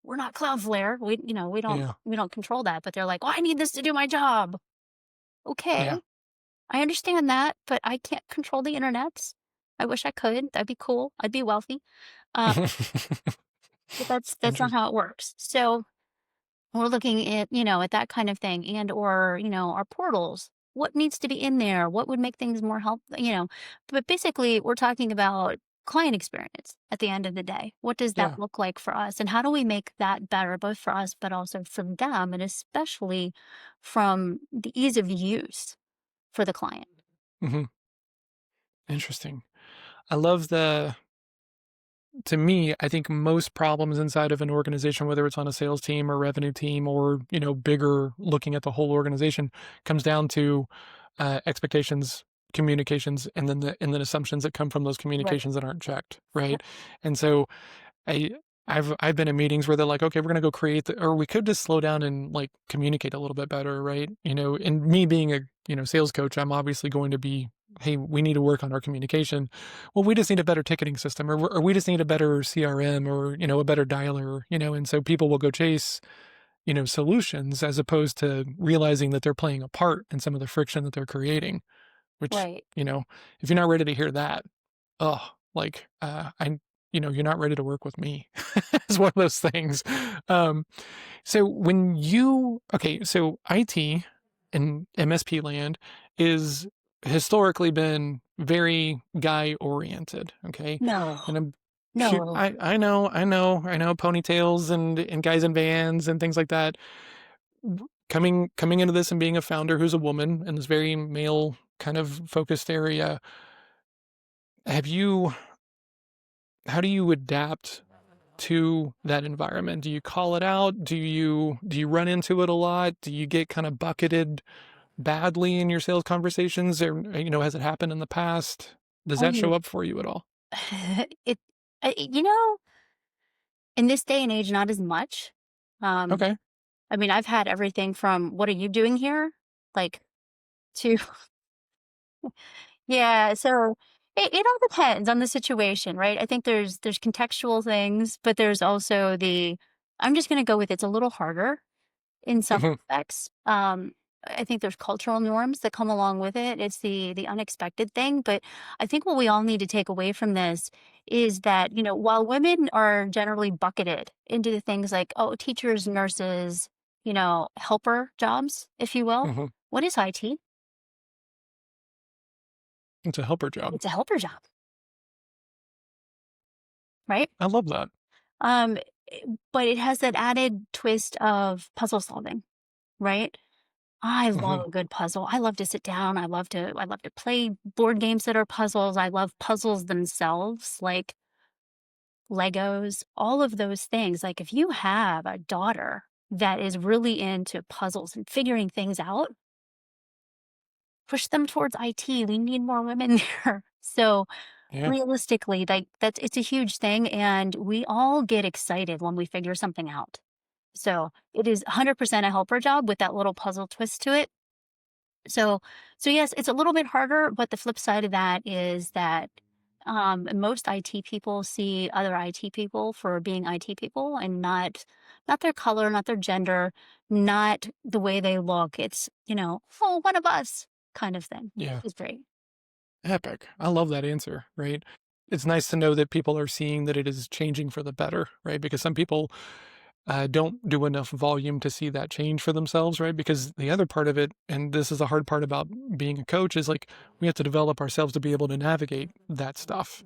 we're not Cloudflare. We don't yeah, we don't control that, but they're like, oh, I need this to do my job. yeah. Okay. I understand that, but I can't control the internet. I wish I could. That'd be cool. I'd be wealthy. Uh, but that's not Interest how it works. So we're looking at that kind of thing and or, our portals. What needs to be in there? What would make things more help? But basically we're talking about client experience at the end of the day. What does that yeah, look like for us? And how do we make that better, both for us, but also for them, and especially from the ease of use for the client? mhm, interesting. I love the to me, I think most problems inside of an organization, whether it's on a sales team or revenue team or, bigger looking at the whole organization, comes down to expectations, communications, and then assumptions that come from those Right. communications that aren't checked, right? And so I I've been in meetings where they're like, okay, we're gonna go create or we could just slow down and like communicate a little bit better, right? And me being a sales coach, I'm obviously going to be, hey, we need to work on our communication. Well, we just need a better ticketing system, or we just need a better CRM, or a better dialer, and so people will go chase solutions as opposed to realizing that they're playing a part in some of the friction that they're creating. Which Right. if you're not ready to hear that, oh, like, you're not ready to work with me. It's one of those things. Um, so when you okay, so IT in MSP land is historically been very guy oriented, okay? No. And I'm No. I know ponytails and guys in vans and things like that. Coming into this and being a founder who's a woman in this very male kind of focused area, have you how do you adapt to that environment? Do you call it out? Do you run into it a lot? Do you get kind of bucketed badly in your sales conversations, or has it happened in the past? Does I that show mean, up for you at all? it I in this day and age, not as much. Um, Okay. I mean, I've had everything from "What are you doing here?" like, to yeah, so it all depends on the situation, right? I think there's contextual things, but there's also the I'm just gonna go with it's a little harder in some Mhm. respects. I think there's cultural norms that come along with it. It's the unexpected thing, but I think what we all need to take away from this is that, while women are generally bucketed into the things like, oh, teachers, nurses, helper jobs, if you will. Mhm. What is IT? It's a helper job. It's a helper job, right? I love that. Um, but it has that added twist of puzzle solving, right? I love Mhm. a good puzzle. I love to sit down. I love to play board games that are puzzles. I love puzzles themselves, like Legos, all of those things. Like if you have a daughter that is really into puzzles and figuring things out, push them towards IT. We need more women there. So Yeah. realistically, like that's it's a huge thing and we all get excited when we figure something out. So it is 100% a helper job with that little puzzle twist to it. So so yes, it's a little bit harder, but the flip side of that is that most IT people see other IT people for being IT people and not their color, not their gender, not the way they look. It's, oh, one of us kind of thing, Yeah. which is great. Epic. I love that answer, right? It's nice to know that people are seeing that it is changing for the better, right? Because some people don't do enough volume to see that change for themselves, right? Because the other part of it, and this is the hard part about being a coach, is like we have to develop ourselves to be able to navigate that stuff,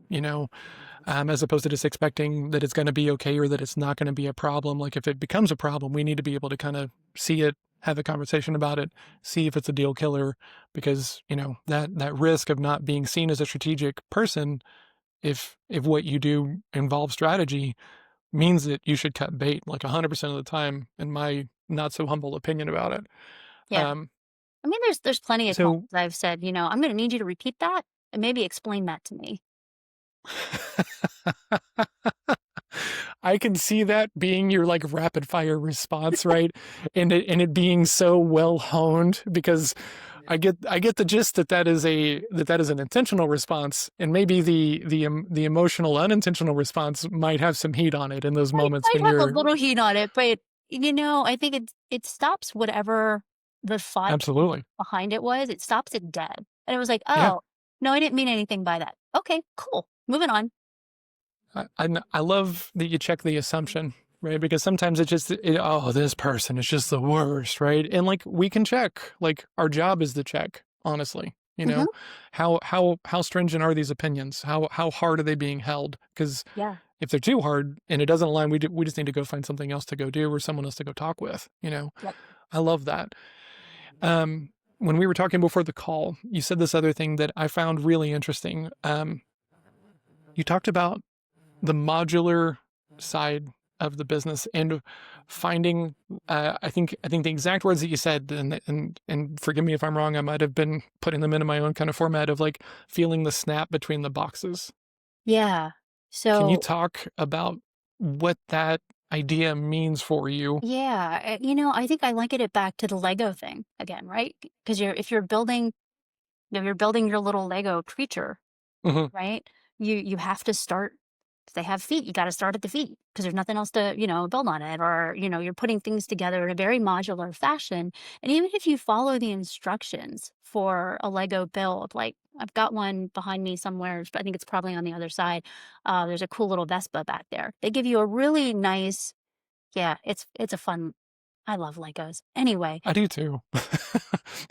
as opposed to just expecting that it's going to be okay or that it's not going to be a problem. Like if it becomes a problem, we need to be able to kind of see it, have a conversation about it, see if it's a deal killer, because that risk of not being seen as a strategic person, if what you do involves strategy, means that you should cut bait like 100% of the time, in my not so humble opinion about it. Yeah. Um, I mean, there's plenty of times so I've said, I'm going to need you to repeat that and maybe explain that to me. I can see that being your like rapid fire response, right? And it being so well honed, because I get the gist that that is an intentional response, and maybe the emotional unintentional response might have some heat on it in those moments Might when have a you're little heat on it, but I think it stops whatever the thought absolutely. behind it was. It stops it dead. And it was like, Yeah. oh, no, I didn't mean anything by that. Okay, cool. Moving on. I love that you check the assumption, right? Because sometimes oh, this person is just the worst, right? And like we can check, like our job is to check, honestly. Hmm. How stringent are these opinions? How hard are they being held? Because Yeah. if they're too hard and it doesn't align, we just need to go find something else to go do or someone else to go talk with. Yep. I love that. When we were talking before the call, you said this other thing that I found really interesting. You talked about the modular side of the business and finding I think the exact words that you said, and forgive me if I'm wrong, I might have been putting them into my own kind of format of like feeling the snap between the boxes. Yeah. Can you So, talk about what that idea means for you? yeah, I think I liken it back to the Lego thing again, right? Because if you're building, you're building your little Lego creature, Hmm. right? You have to start if they have feet, you gotta start at the feet because there's nothing else to, build on it or, you're putting things together in a very modular fashion. And even if you follow the instructions for a Lego build, like I've got one behind me somewhere, but I think it's probably on the other side. There's a cool little Vespa back there. They give you a really nice, yeah, it's a fun. I love Legos. Anyway, I do too.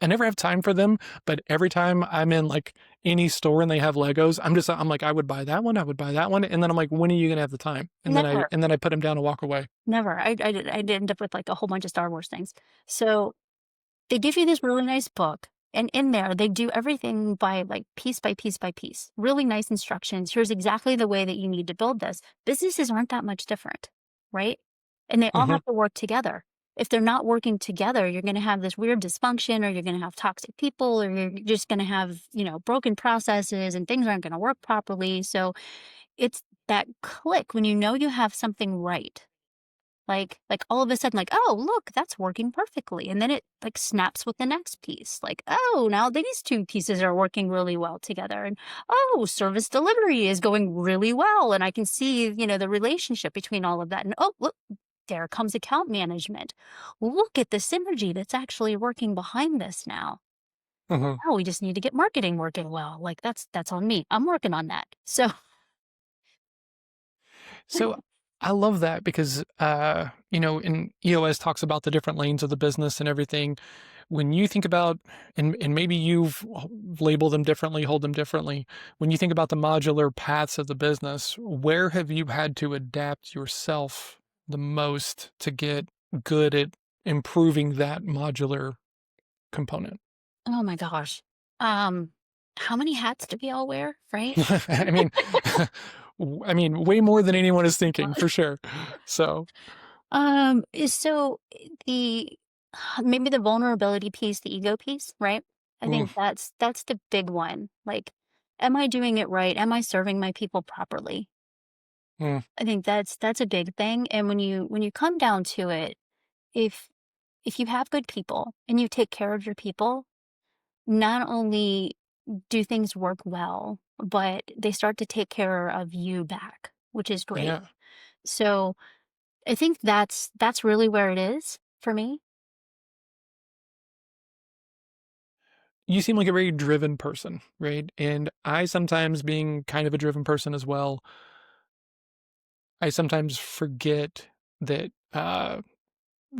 I never have time for them, but every time I'm in like any store and they have Legos, I'm like, I would buy that one, I would buy that one, and then I'm like, when are you gonna have the time? And then I never, and then I put them down and walk away. never. I'd end up with like a whole bunch of Star Wars things. So they give you this really nice book, and in there, they do everything by like piece by piece by piece. Really nice instructions. Here's exactly the way that you need to build this. Businesses aren't that much different, right? And they all Hmm. have to work together. If they're not working together, you're going to have this weird dysfunction, or you're going to have toxic people, or you're just going to have, broken processes and things aren't going to work properly. So it's that click when you know you have something right. Like all of a sudden, like, oh, look, that's working perfectly. And then it like snaps with the next piece. Like, oh, now these two pieces are working really well together. And oh, service delivery is going really well. And I can see, the relationship between all of that. And oh, look, there comes account management. Look at the synergy that's actually working behind this now. Hmm. Oh, we just need to get marketing working well. Like that's on me. I'm working on that. So So I love that because, in EOS talks about the different lanes of the business and everything. When you think about, and maybe you've labeled them differently, hold them differently. When you think about the modular paths of the business, where have you had to adapt yourself the most to get good at improving that modular component? oh my gosh. Um, how many hats do we all wear, right? I mean, way more than anyone is thinking, for sure. So, The maybe the vulnerability piece, the ego piece, right? I mm, think that's the big one. Like, am I doing it right? Am I serving my people properly? mm, I think that's a big thing. And when you come down to it, if if you have good people and you take care of your people, not only do things work well, but they start to take care of you back, which is great. yeah. So I think that's really where it is for me. You seem like a very driven person, right? And I sometimes, being kind of a driven person as well, I sometimes forget that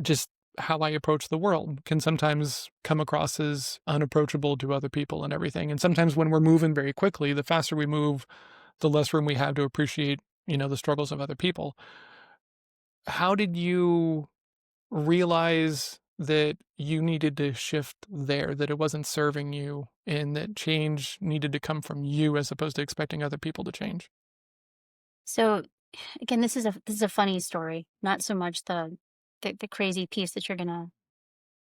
just how I approach the world can sometimes come across as unapproachable to other people and everything. And sometimes when we're moving very quickly, the faster we move, the less room we have to appreciate, the struggles of other people. How did you realize that you needed to shift there, that it wasn't serving you, and that change needed to come from you as opposed to expecting other people to change? So again, this is a funny story, not so much the crazy piece that you're gonna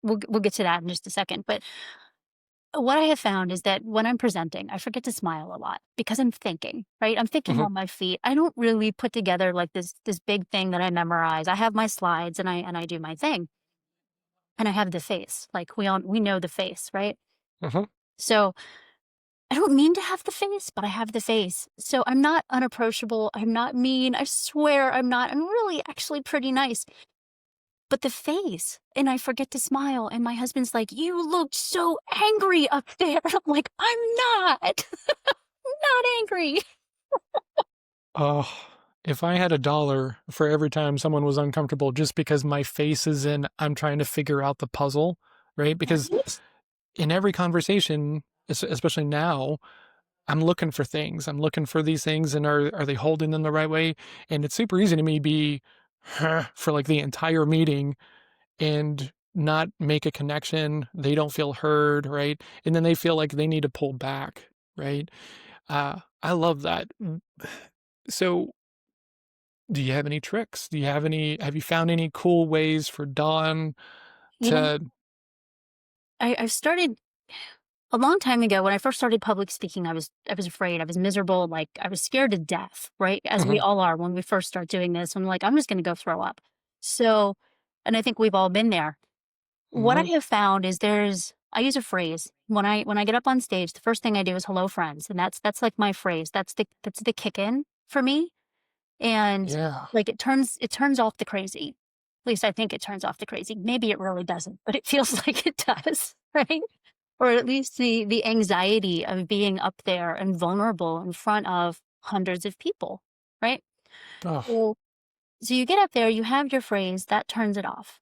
we'll get to that in just a second. But what I have found is that when I'm presenting, I forget to smile a lot because I'm thinking, right? I'm thinking Mhm, on my feet. I don't really put together like this big thing that I memorize. I have my slides and I do my thing. And I have the face. Like we know the face, right? mhm. So I don't mean to have the face, but I have the face. So I'm not unapproachable. I'm not mean. I swear I'm not. I'm really actually pretty nice. But the face, and I forget to smile. And my husband's like, "You looked so angry up there." I'm like, "I'm not. Not angry." Oh, if I had $1 for every time someone was uncomfortable just because my face is in, I'm trying to figure out the puzzle, right? Because Right? in every conversation, especially now, I'm looking for things. I'm looking for these things, and are they holding them the right way? And it's super easy to me be for like the entire meeting and not make a connection. They don't feel heard, right? And then they feel like they need to pull back, right? I love that. So, do you have any tricks? Have you found any cool ways for Dawn You know, to I've started a long time ago when I first started public speaking. I was afraid. I was miserable. Like I was scared to death, right? As we Mhm, all are when we first start doing this. I'm like, I'm just going to go throw up. So, and I think we've all been there. What I mhm, have found is I use a phrase when I get up on stage. The first thing I do is "hello, friends," and that's like my phrase. That's the kick in for me, and yeah. like it turns off the crazy. At least I think it turns off the crazy. Maybe it really doesn't, but it feels like it does, right? Or at least the anxiety of being up there and vulnerable in front of hundreds of people, right? Oh, So, so you get up there, you have your phrase that turns it off.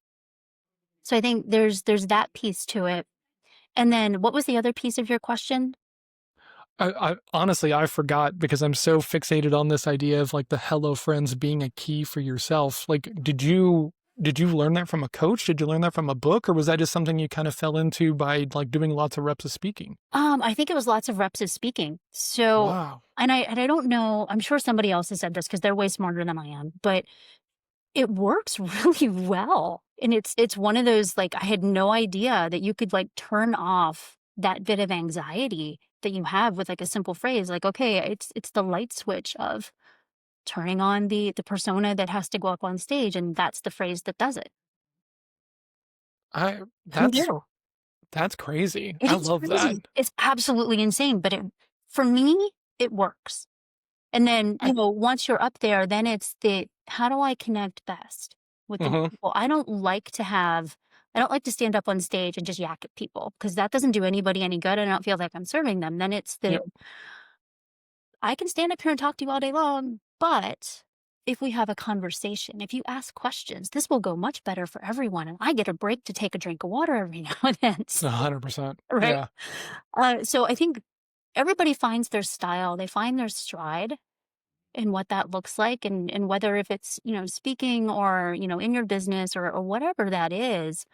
So I think there's that piece to it. And then what was the other piece of your question? I honestly, I forgot because I'm so fixated on this idea of, like, the hello friends being a key for yourself. Like, did you learn that from a coach? Did you learn that from a book, or was that just something you kinda fell into by, like, doing lots of reps of speaking? I think it was lots of reps of speaking. So, Wow. and I don't know, I'm sure somebody else has said this because they're way smarter than I am, but it works really well. And it's one of those, like, I had no idea that you could like turn off that bit of anxiety that you have with like a simple phrase, like, okay, it's the light switch of turning on the persona that has to go up on stage, and that's the phrase that does it. I Who that's knew? that's crazy. It I is love that. crazy. It's absolutely insane, but for me, it works. And then, I once you're up there, then it's how do I connect best with the mhm, people? I don't like to stand up on stage and just yak at people because that doesn't do anybody any good. I don't feel like I'm serving them. Then it's yep. I can stand up here and talk to you all day long, but if we have a conversation, if you ask questions, this will go much better for everyone. And I get a break to take a drink of water every now and then. 100%. Right. Yeah. So I think everybody finds their style, they find their stride and what that looks like, and whether if it's, speaking or, in your business or whatever that is,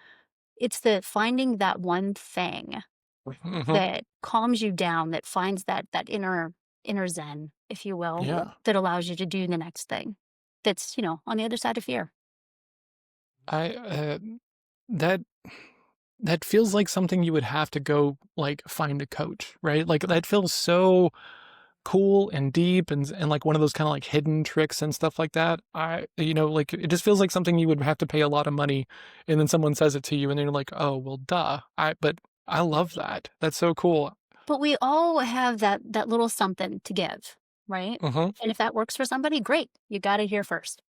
it's the finding that one thing Mhm. that calms you down, that finds that inner zen, if you will, Yeah. that allows you to do the next thing. That's, on the other side of fear. I that that feels like something you would have to go, like, find a coach, right? Like, that feels so cool and deep and like one of those kinda, like, hidden tricks and stuff like that. Like, it just feels like something you would have to pay a lot of money, and then someone says it to you, and then you're like, "Oh, well, duh." But I love that. That's so cool. But we all have that little something to give, right? Mhm. And if that works for somebody, great. You got it here first.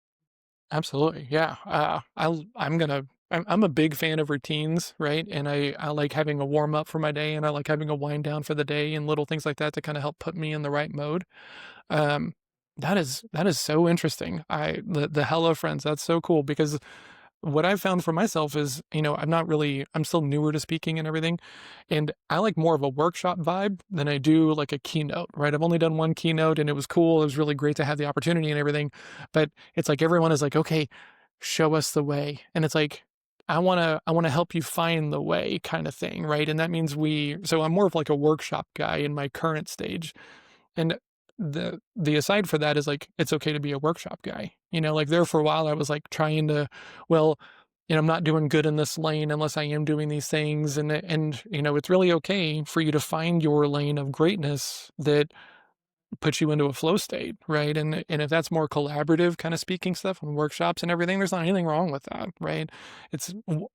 Absolutely, yeah. I'm a big fan of routines, right? And I like having a warm up for my day, and I like having a wind down for the day, and little things like that to kind of help put me in the right mode. Um, that is so interesting. The Hello Friends, that's so cool because what I've found for myself is, I'm still newer to speaking and everything. And I like more of a workshop vibe than I do like a keynote, right? I've only done one keynote and it was cool. It was really great to have the opportunity and everything. But it's like everyone is like, okay, show us the way. And it's like, I wanna help you find the way kind of thing, right? And that means so I'm more of like a workshop guy in my current stage. And the aside for that is, like, it's okay to be a workshop guy, like, there for a while, I was, like, trying to, well, I'm not doing good in this lane unless I am doing these things, and it's really okay for you to find your lane of greatness that puts you into a flow state, right? And if that's more collaborative kinda speaking stuff and workshops and everything, there's not anything wrong with that, right?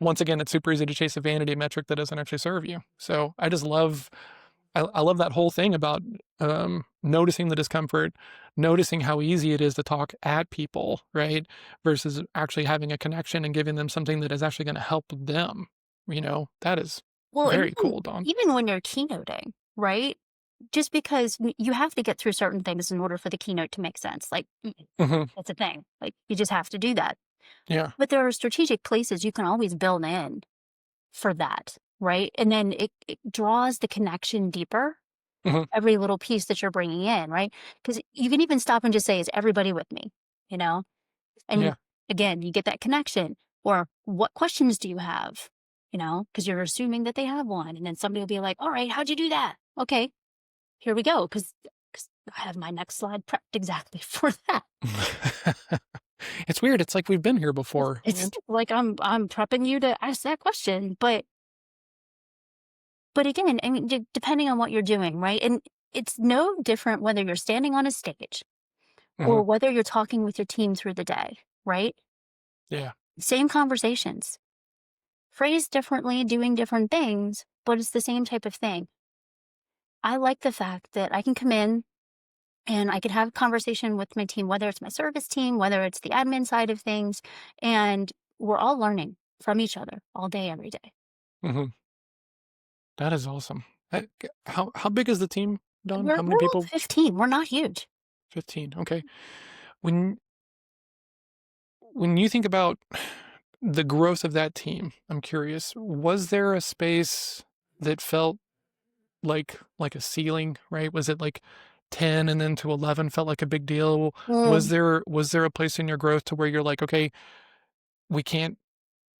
Once again, it's super easy to chase a vanity metric that doesn't actually serve you. So, I love that whole thing about, noticing the discomfort, noticing how easy it is to talk at people, right? Versus actually having a connection and giving them something that is actually gonna help them, That is Well, and very even cool, Don. even when you're keynoting, right? Just because you have to get through certain things in order for the keynote to make sense. Like Mhm. that's a thing. Like you just have to do that. Yeah. But there are strategic places you can always build in for that, right? And then it draws the connection deeper. Mhm. Every little piece that you're bringing in, right? Because you can even stop and just say, "Is everybody with me?" You know, and Yeah. again, you get that connection. Or what questions do you have? Because you're assuming that they have one, and then somebody will be like, "All right, how'd you do that?" Okay, here we go, because I have my next slide prepped exactly for that. It's weird, it's like we've been here before, It's and like I'm prepping you to ask that question, but again, I mean, depending on what you're doing, right? And it's no different whether you're standing on a stage or Mhm. whether you're talking with your team through the day, right? Yeah. Same conversations, phrased differently, doing different things, but it's the same type of thing. I like the fact that I can come in and I can have a conversation with my team, whether it's my service team, whether it's the admin side of things, and we're all learning from each other all day, every day. Mhm. That is awesome. How big is the team, Don? We're How many we're all people? 15. We're not huge. 15, okay. When when you think about the growth of that team, I'm curious, was there a space that felt like a ceiling, right? Was it like 10 and then to 11 felt like a big deal? Was there a place in your growth to where you're like, "Okay, we can't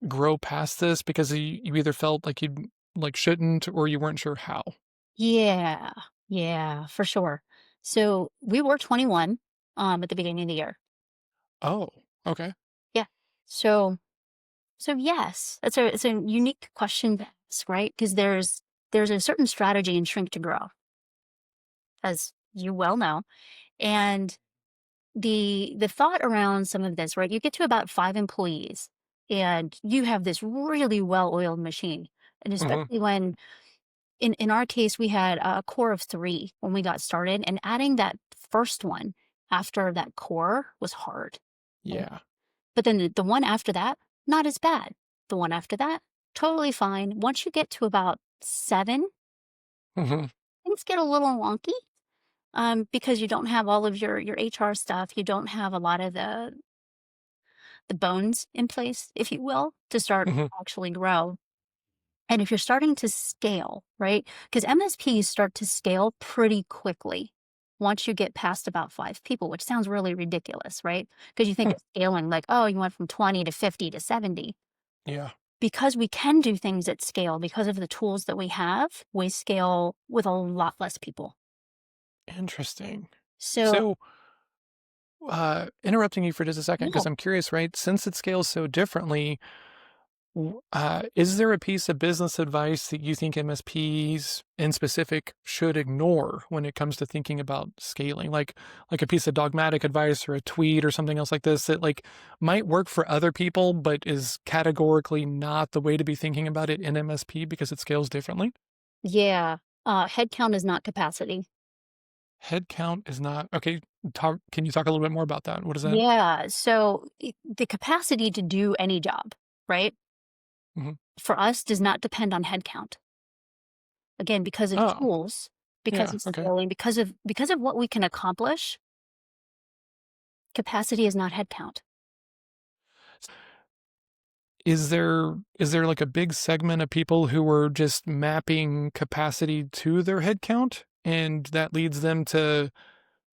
grow past this," because you either felt like you like shouldn't or you weren't sure how? Yeah, yeah, for sure. So we were 21 at the beginning of the year. Oh, okay. Yeah. So yes, it's a unique question to ask, right? Because there's a certain strategy in shrink to grow, as you well know. And the thought around some of this, right? You get to about 5 employees and you have this really well-oiled machine. And Hmm. especially when in our case, we had a core of 3 when we got started, and adding that first one after that core was hard. Right? Yeah. But then the one after that, not as bad. The one after that, totally fine. Once you get to about 7, Hmm. things get a little wonky, because you don't have all of your HR stuff. You don't have a lot of the bones in place, if you will, to start Hmm. actually grow. And if you're starting to scale, right? Because MSPs start to scale pretty quickly once you get past about 5 people, which sounds really ridiculous, right? Because you think of scaling like, oh, you went from 20 to 50 to 70. Yeah. Because we can do things at scale, because of the tools that we scale with a lot less people. Interesting. So, So, interrupting you for just a second yeah, because I'm curious, right? Since it scales so differently, is there a piece of business advice that you think MSPs in specific should ignore when it comes to thinking about scaling? Like a piece of dogmatic advice or a tweet or something else like this that like might work for other people, but is categorically not the way to be thinking about it in MSP because it scales differently? yeah, headcount is not capacity. Headcount is not okay. Can you talk a little bit more about that? What is that? Yeah, so the capacity to do any job, right? Hmm. For us does not depend on headcount. Again, because of Oh, tools, because yeah. of Okay. scaling, because of what we can accomplish, capacity is not headcount. Is there like a big segment of people who are just mapping capacity to their head count and that leads them to,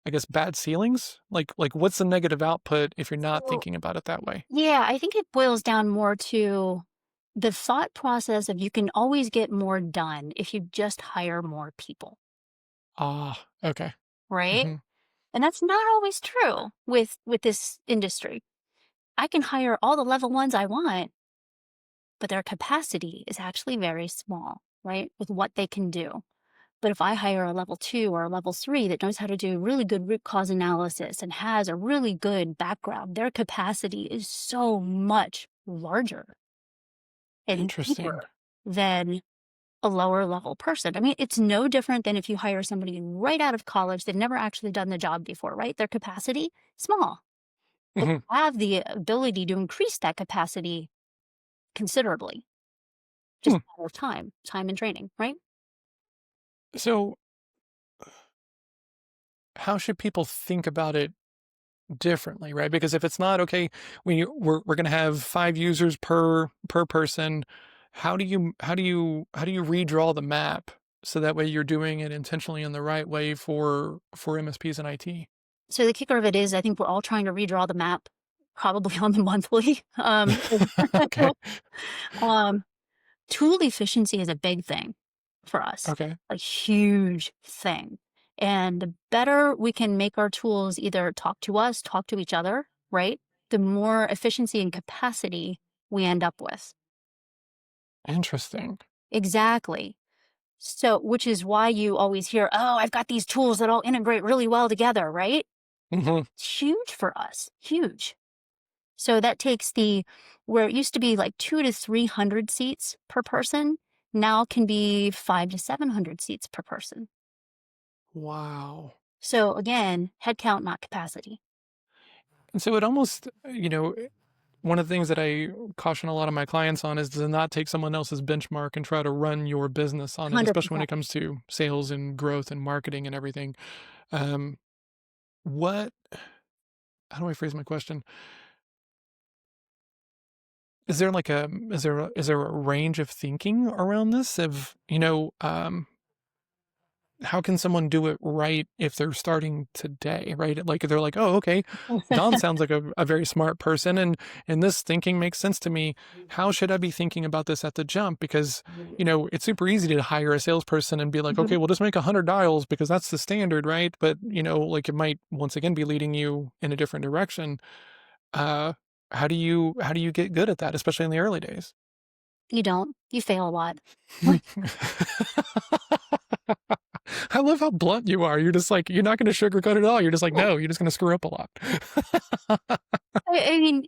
I guess, bad ceilings? Like what's the negative output if you're not So, thinking about it that way? yeah, I think it boils down more to the thought process of you can always get more done if you just hire more people, Ah, okay. right? Hmm. And that's not always true with this industry. I can hire all the level ones I want, but their capacity is actually very small, right? With what they can do. But if I hire a level 2 or a level 3 that knows how to do really good root cause analysis and has a really good background, their capacity is so much larger and Interesting. deeper than a lower level person. I mean, it's no different than if you hire somebody right out of college. They've never actually done the job before, right? Their capacity, small, but Hmm. they have the ability to increase that capacity considerably, just Hmm. a matter of time and training, right? So how should people think about it differently, right? Because if it's not okay, we're going to have 5 users per person. How do you redraw the map so that way you're doing it intentionally in the right way for MSPs and IT? So the kicker of it is I think we're all trying to redraw the map probably on the monthly. Okay. Um, tool efficiency is a big thing for us, Okay. a huge thing. And the better we can make our tools either talk to us, talk to each other, right? The more efficiency and capacity we end up with. Interesting. Exactly. So, which is why you always hear, oh, I've got these tools that all integrate really well together, right? Hmm. It's huge for us, huge. So that takes where it used to be like 2 to 300 seats per person, now can be 5 to 700 seats per person. Wow. So again, headcount, not capacity. And so it almost, one of the things that I caution a lot of my clients on is to not take someone else's benchmark and try to run your business on it, especially when 100%. it comes to sales and growth and marketing and everything. Um, what how do I phrase my question? Is there a range of thinking around this of, how can someone do it right if they're starting today, right? Like they're like, "Oh, okay. Don sounds like a very smart person and this thinking makes sense to me. How should I be thinking about this at the jump?" Because, it's super easy to hire a salesperson and be like, Mhm. "Okay, well just make 100 dials because that's the standard, right?" But, like it might once again be leading you in a different direction. Uh, how do you get good at that, especially in the early days? You don't. You fail a lot. I love how blunt you are. You're just like, you're not going to sugarcoat it at all. You're just like, no, you're just going to screw up a lot. I mean,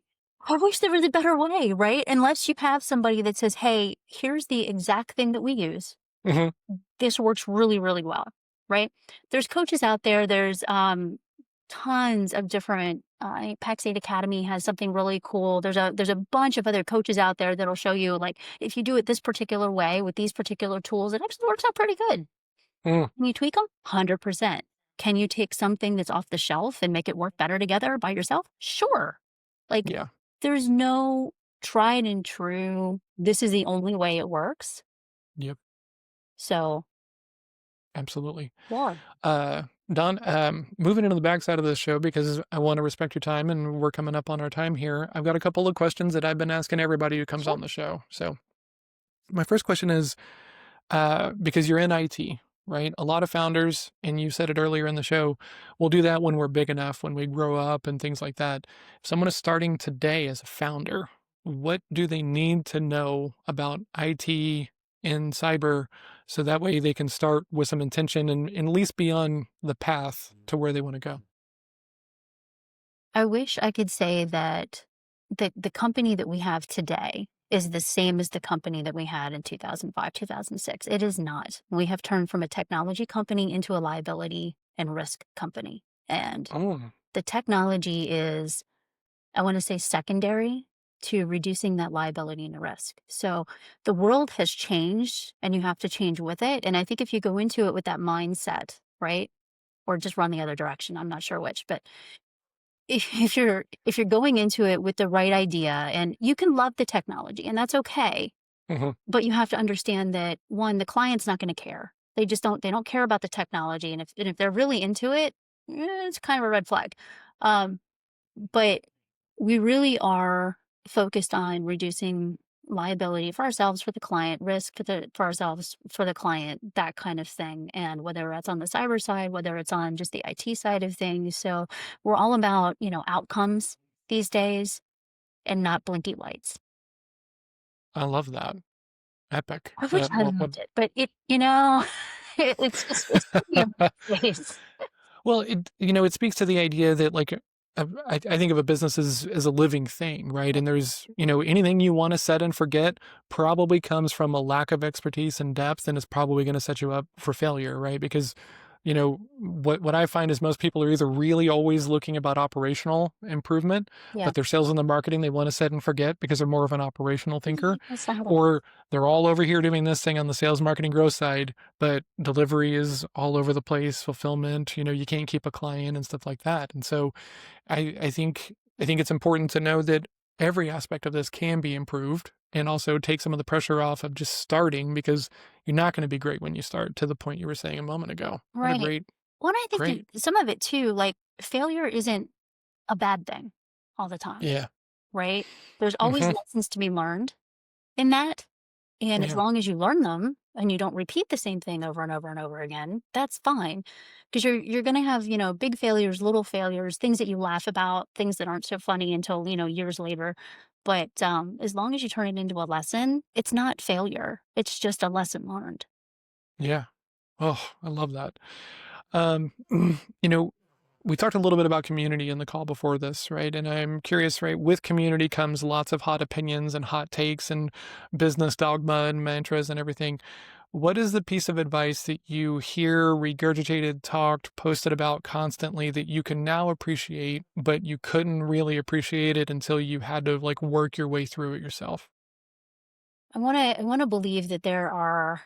I wish there was a better way, right? Unless you have somebody that says, hey, here's the exact thing that we use. Mhm. This works really, really well, right? There's coaches out there. There's tons of different. Pax8 Academy has something really cool. There's a bunch of other coaches out there that'll show you like if you do it this particular way with these particular tools, it actually works out pretty good. Mm, Can you tweak them? 100%. Can you take something that's off the shelf and make it work better together by yourself? Sure. Like, yeah. there's no tried and true, this is the only way it works. Yep. So, Absolutely. yeah, Uh, Don, moving into the backside of this show because I want to respect your time and we're coming up on our time here. I've got a couple of questions that I've been asking everybody who comes sure. on the show. So, my first question is because you're in IT, right? A lot of founders, and you said it earlier in the show, will do that when we're big enough, when we grow up and things like that. If someone is starting today as a founder, what do they need to know about IT and cyber so that way they can start with some intention and at least be on the path to where they want to go? I wish I could say that the company that we have today is the same as the company that we had in 2005, 2006. It is not. We have turned from a technology company into a liability and risk company. And Oh, the technology is, I want to say, secondary to reducing that liability and the risk. So the world has changed and you have to change with it. And I think if you go into it with that mindset, right? Or just run the other direction, I'm not sure which, but if you're going into it with the right idea and you can love the technology and that's okay, mhm. but you have to understand that one, the client's not going to care. They don't care about the technology. And if they're really into it, it's kind of a red flag. Um, but we really are focused on reducing liability for ourselves, for the client, risk for ourselves, for the client, that kind of thing. And whether that's on the cyber side, whether it's on just the IT side of things. So we're all about, outcomes these days and not blinky lights. I love that. Epic. I wish I What loved it, but it's put me in my place. Well, it speaks to the idea that like I think of a business as a living thing, right? And there's anything you want to set and forget probably comes from a lack of expertise and depth, and it's probably going to set you up for failure, right? Because what I find is most people are either really always looking about operational improvement, Yeah. but their sales and the marketing they want to set and forget because they're more of an operational thinker, That's not how or they're all over here doing this thing on the sales marketing growth side, but delivery is all over the place, fulfillment, you can't keep a client and stuff like that. And so I think it's important to know that every aspect of this can be improved and also take some of the pressure off of just starting because you're not going to be great when you start, to the point you were saying a moment ago. What a right. great, Well, and I think great. that some of it too, like failure isn't a bad thing all the time, Yeah. right? There's always Hmm. lessons to be learned in that. And as Yeah. long as you learn them and you don't repeat the same thing over and over and over again, that's fine. Because you're gonna have, big failures, little failures, things that you laugh about, things that aren't so funny until, years later. But as long as you turn it into a lesson, it's not failure. It's just a lesson learned. Yeah. Oh, I love that. Um, you know, we talked a little bit about community in the call before this, right? And I'm curious, right? With community comes lots of hot opinions and hot takes and business dogma and mantras and everything. What is the piece of advice that you hear regurgitated, talked, posted about constantly that you can now appreciate, but you couldn't really appreciate it until you had to like work your way through it yourself? I wanna believe that there are.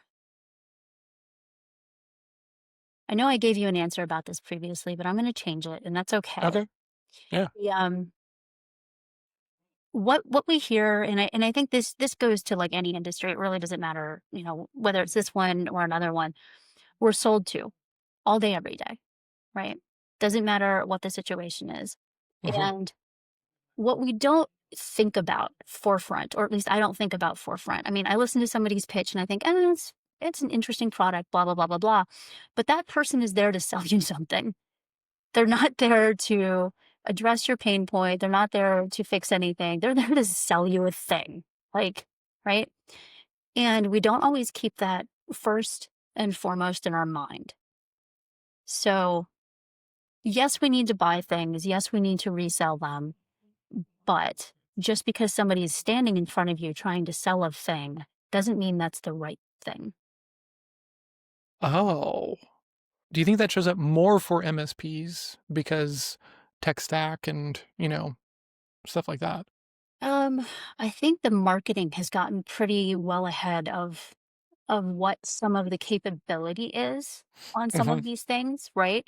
I know I gave you an answer about this previously, but I'm gonna change it, and that's okay. Okay. Yeah. The, what we hear, and I think this goes to like any industry. It really doesn't matter, whether it's this one or another one. We're sold to all day, every day, right? Doesn't matter what the situation is. Hmm. And what we don't think about forefront, or at least I don't think about forefront. I mean, I listen to somebody's pitch and I think, it's an interesting product, blah, blah, blah, blah, blah. But that person is there to sell you something. They're not there to address your pain point. They're not there to fix anything. They're there to sell you a thing. Like, right? And we don't always keep that first and foremost in our mind. So, yes, we need to buy things. Yes, we need to resell them. But just because somebody is standing in front of you trying to sell a thing doesn't mean that's the right thing. Oh. Do you think that shows up more for MSPs because tech stack and, stuff like that? Um, I think the marketing has gotten pretty well ahead of what some of the capability is on some Mhm. of these things, right?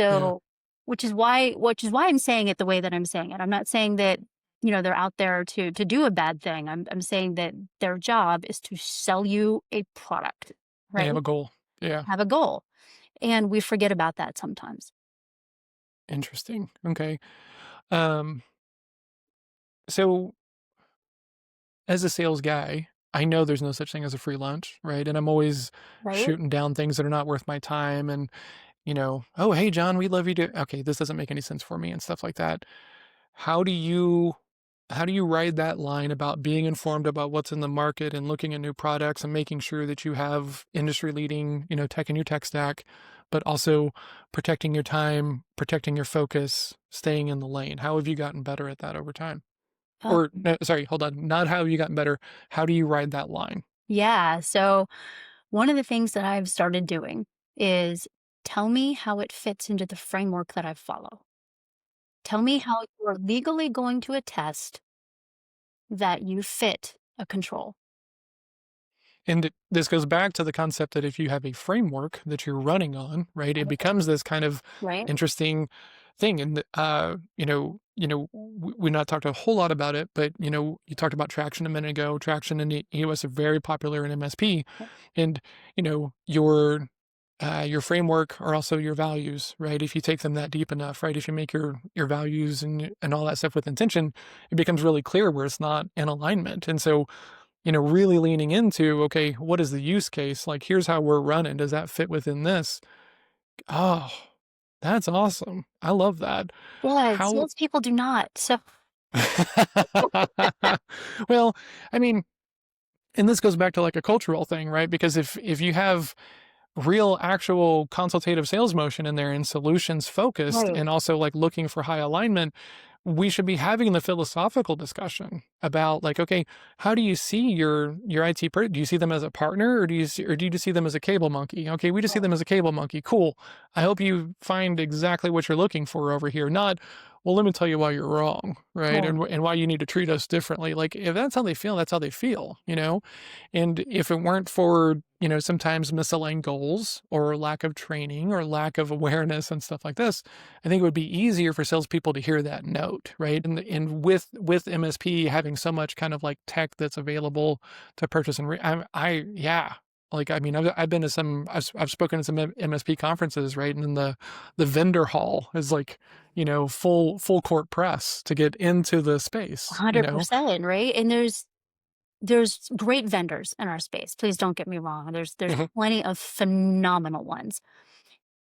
Yeah. So, which is why I'm saying it the way that I'm saying it. I'm not saying that, they're out there to do a bad thing. I'm saying that their job is to sell you a product, They right? have a goal. Yeah. Have a goal. And we forget about that sometimes. Interesting. Okay. Um, so as a sales guy, I know there's no such thing as a free lunch, right? And I'm always Right? shooting down things that are not worth my time and, oh, hey, John, we love you to, okay, this doesn't make any sense for me and stuff like that. How do you how do you ride that line about being informed about what's in the market and looking at new products and making sure that you have industry leading, tech in your tech stack, but also protecting your time, protecting your focus, staying in the lane? How have you gotten better at that over time? Uh, Or no, sorry, hold on. Not how have you gotten better. How do you ride that line? yeah. So one of the things that I've started doing is tell me how it fits into the framework that I follow. Tell me how you're legally going to attest that you fit a control, And this goes back to the concept that if you have a framework that you're running on, right, it becomes this kind of right? interesting thing. And we not talked a whole lot about it, but you talked about traction a minute ago. Traction and EOS are very popular in MSP, and your framework are also your values, right? If you take them that deep enough, right? If you make your values and all that stuff with intention, it becomes really clear where it's not in alignment. And so really leaning into, okay, what is the use case? Like, here's how we're running. Does that fit within this? Oh, that's awesome. I love that. But How, salespeople do not. So, well, I mean, and this goes back to like a cultural thing, right? Because if you have real actual consultative sales motion in there and solutions focused right. and also like looking for high alignment, we should be having the philosophical discussion about like, okay, how do you see your IT do you see them as a partner or do you just see them as a cable monkey? Okay, we just see them as a cable monkey. Cool. I hope you find exactly what you're looking for over here. Not, well, let me tell you why you're wrong, right? Right. And why you need to treat us differently. Like if that's how they feel, that's how they feel. And if it weren't for, sometimes misaligned goals or lack of training or lack of awareness and stuff like this, I think it would be easier for salespeople to hear that note, right? And with MSP having so much kind of like tech that's available to purchase and yeah. Like I mean, I've been to I've spoken at some MSP conferences, right? And then the vendor hall is like, full court press to get into the space. 100%, right? And there's great vendors in our space. Please don't get me wrong. There's Mhm. plenty of phenomenal ones.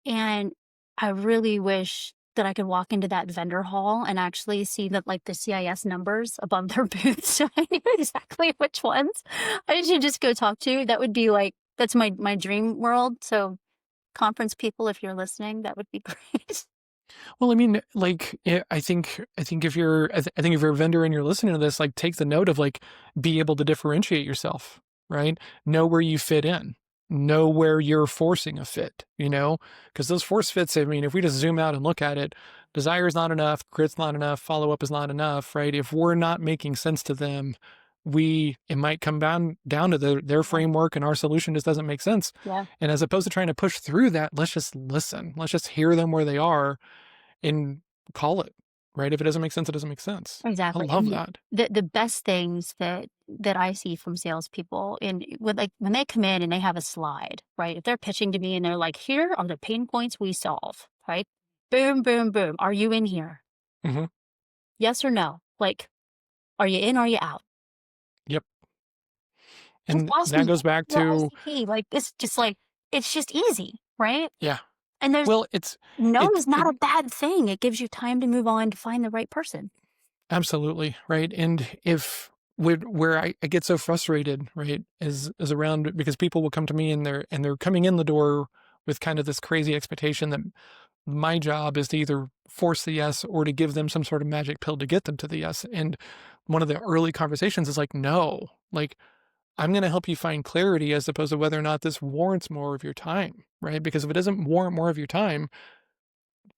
And I really wish that I could walk into that vendor hall and actually see that like the CIS numbers above their booths so I knew exactly which ones I should just go talk to. That would be like that's my dream world. So conference people, if you're listening, that would be great. Well, I mean, like, I think I think if you're a vendor and you're listening to this, like, take the note of like, be able to differentiate yourself, right? Know where you fit in, know where you're forcing a fit, because those force fits. I mean, if we just zoom out and look at it, desire is not enough, grit's not enough, follow up is not enough, right? If we're not making sense to them, it might come down to their Yeah. framework and our solution just doesn't make sense. Yeah, And as opposed to trying to push through that, let's just listen. Let's just hear them where they are and call it, right? If it doesn't make sense, it doesn't make sense. I exactly. love And that. the best things that I see from salespeople and with like when they come in and they have a slide, right? If they're pitching to me and they're like, here are the pain points we solve, right? Boom, boom, boom. Are you in here? Mhm. Yes or no? Like, are you in? Are you out? Yep. Just And ask that me goes back your to ICP. Like, it's just easy, right? yeah. And there's Well, no it is not a bad thing. It gives you time to move on to find the right person. absolutely, right? And if where I get so frustrated, right, is around because people will come to me and they're coming in the door with kind of this crazy expectation that my job is to either force the yes or to give them some sort of magic pill to get them to the yes. And one of the early conversations is like, no, like I'm going to help you find clarity as opposed to whether or not this warrants more of your time, right? Because if it doesn't warrant more of your time,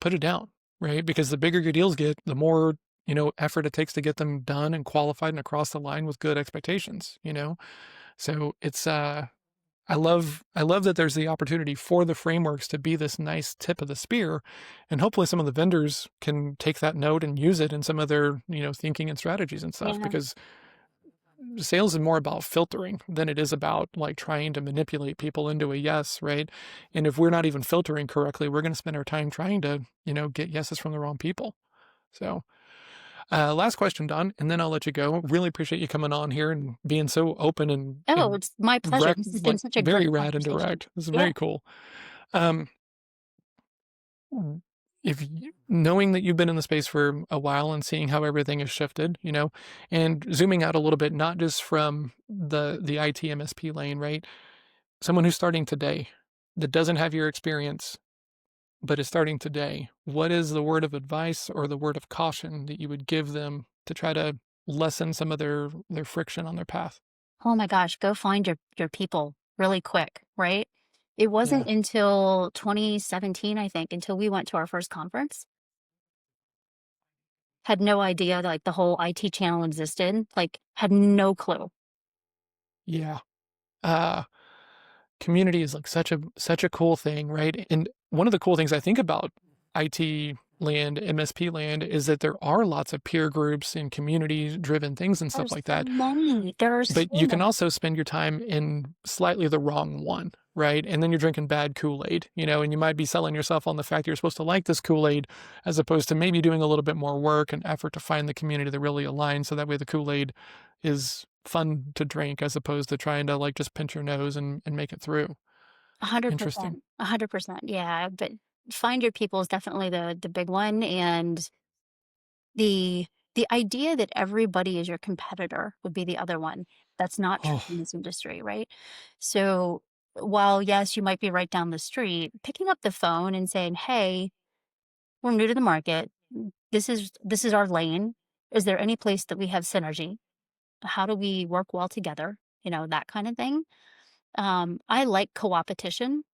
put it down, right? Because the bigger your deals get, the more, effort it takes to get them done and qualified and across the line with good expectations. So it's I love that there's the opportunity for the frameworks to be this nice tip of the spear, and hopefully some of the vendors can take that note and use it in some of their, thinking and strategies and stuff, Yeah. because sales is more about filtering than it is about like trying to manipulate people into a yes, right? And if we're not even filtering correctly, we're going to spend our time trying to, get yeses from the wrong people. So, last question, Don, and then I'll let you go. Really appreciate you coming on here and being so open and Oh, it's my pleasure. This has been like such a very great rad and conversation. direct. This is Yeah. very cool. Um, if knowing that you've been in the space for a while and seeing how everything has shifted, and zooming out a little bit, not just from the IT MSP lane, right? Someone who's starting today that doesn't have your experience but is starting today, what is the word of advice or the word of caution that you would give them to try to lessen some of their friction on their path? Oh my gosh, go find your people really quick, right? It Yeah. wasn't until 2017, I think, until we went to our first conference. Had no idea like the whole IT channel existed. Like had no clue. Yeah. Uh Community is like such a cool thing, right? And one of the cool things I think about IT land, MSP land, is that there are lots of peer groups and community driven things and stuff There's like so that. many. There are so But you can many. also spend your time in slightly the wrong one, right? And then you're drinking bad Kool-Aid, and you might be selling yourself on the fact you're supposed to like this Kool-Aid as opposed to maybe doing a little bit more work and effort to find the community that really aligns so that way the Kool-Aid is fun to drink as opposed to trying to like just pinch your nose and make it through. Interesting. 100%. 100%. Yeah. But find your people is definitely the big one. And the the idea that everybody is your competitor would be the other one. That's not true Oh, in this industry, right? So while yes, you might be right down the street, picking up the phone and saying, "Hey, we're new to the market. This is our lane. Is there any place that we have synergy? How do we work well together?" That kind of thing. I like co-opetition.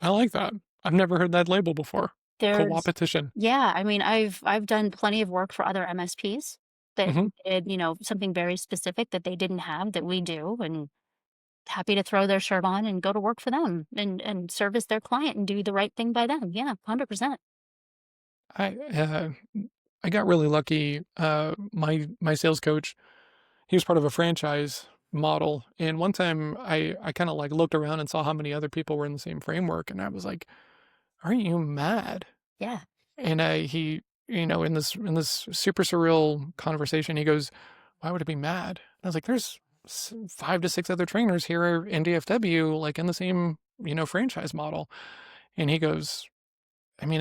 I like that. I've never heard that label before. There's Co-opetition. Yeah, I mean, I've done plenty of work for other MSPs that Mhm. did, something very specific that they didn't have that we do, and happy to throw their shirt on and go to work for them and service their client and do the right thing by them. Yeah, 100%. I uh, I got really lucky. My sales coach, he was part of a franchise model, and one time I kind of like looked around and saw how many other people were in the same framework, and I was like, "Aren't you mad?" Yeah. And he, in this super surreal conversation, he goes, "Why would it be mad?" And I was like, "There's 5 to 6 other trainers here in DFW, like in the same franchise model." And he goes, I mean,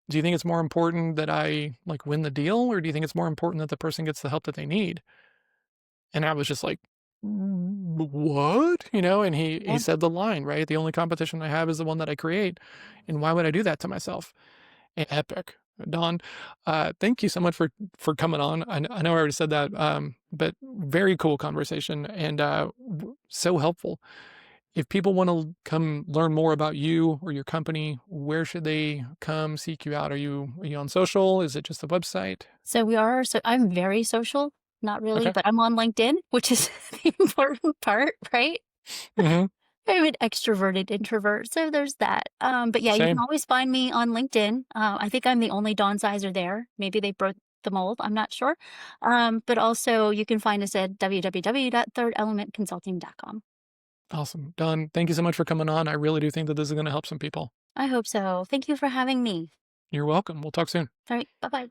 do you think it's more important that I like win the deal, or do you think it's more important that the person gets the help that they need? And I was just like, what? And he Yeah. said the line, right? The only competition I have is the one that I create. And why would I do that to myself? Epic. Don, thank you so much for coming on. I know I already said that, but very cool conversation and so helpful. If people want to come learn more about you or your company, where should they come seek you out? Are you on social? Is it just the website? So I'm very social, not really, Okay. but I'm on LinkedIn, which is the important part, right? Mhm. I'm an extroverted introvert, so there's that. But yeah, you can Same. always find me on LinkedIn. I think I'm the only downsizer there. Maybe they broke the mold. I'm not sure. But also you can find us at www.thirdelementconsulting.com. Awesome. Don, thank you so much for coming on. I really do think that this is going to help some people. I hope so. Thank you for having me. You're welcome. We'll talk soon. All right. Bye bye.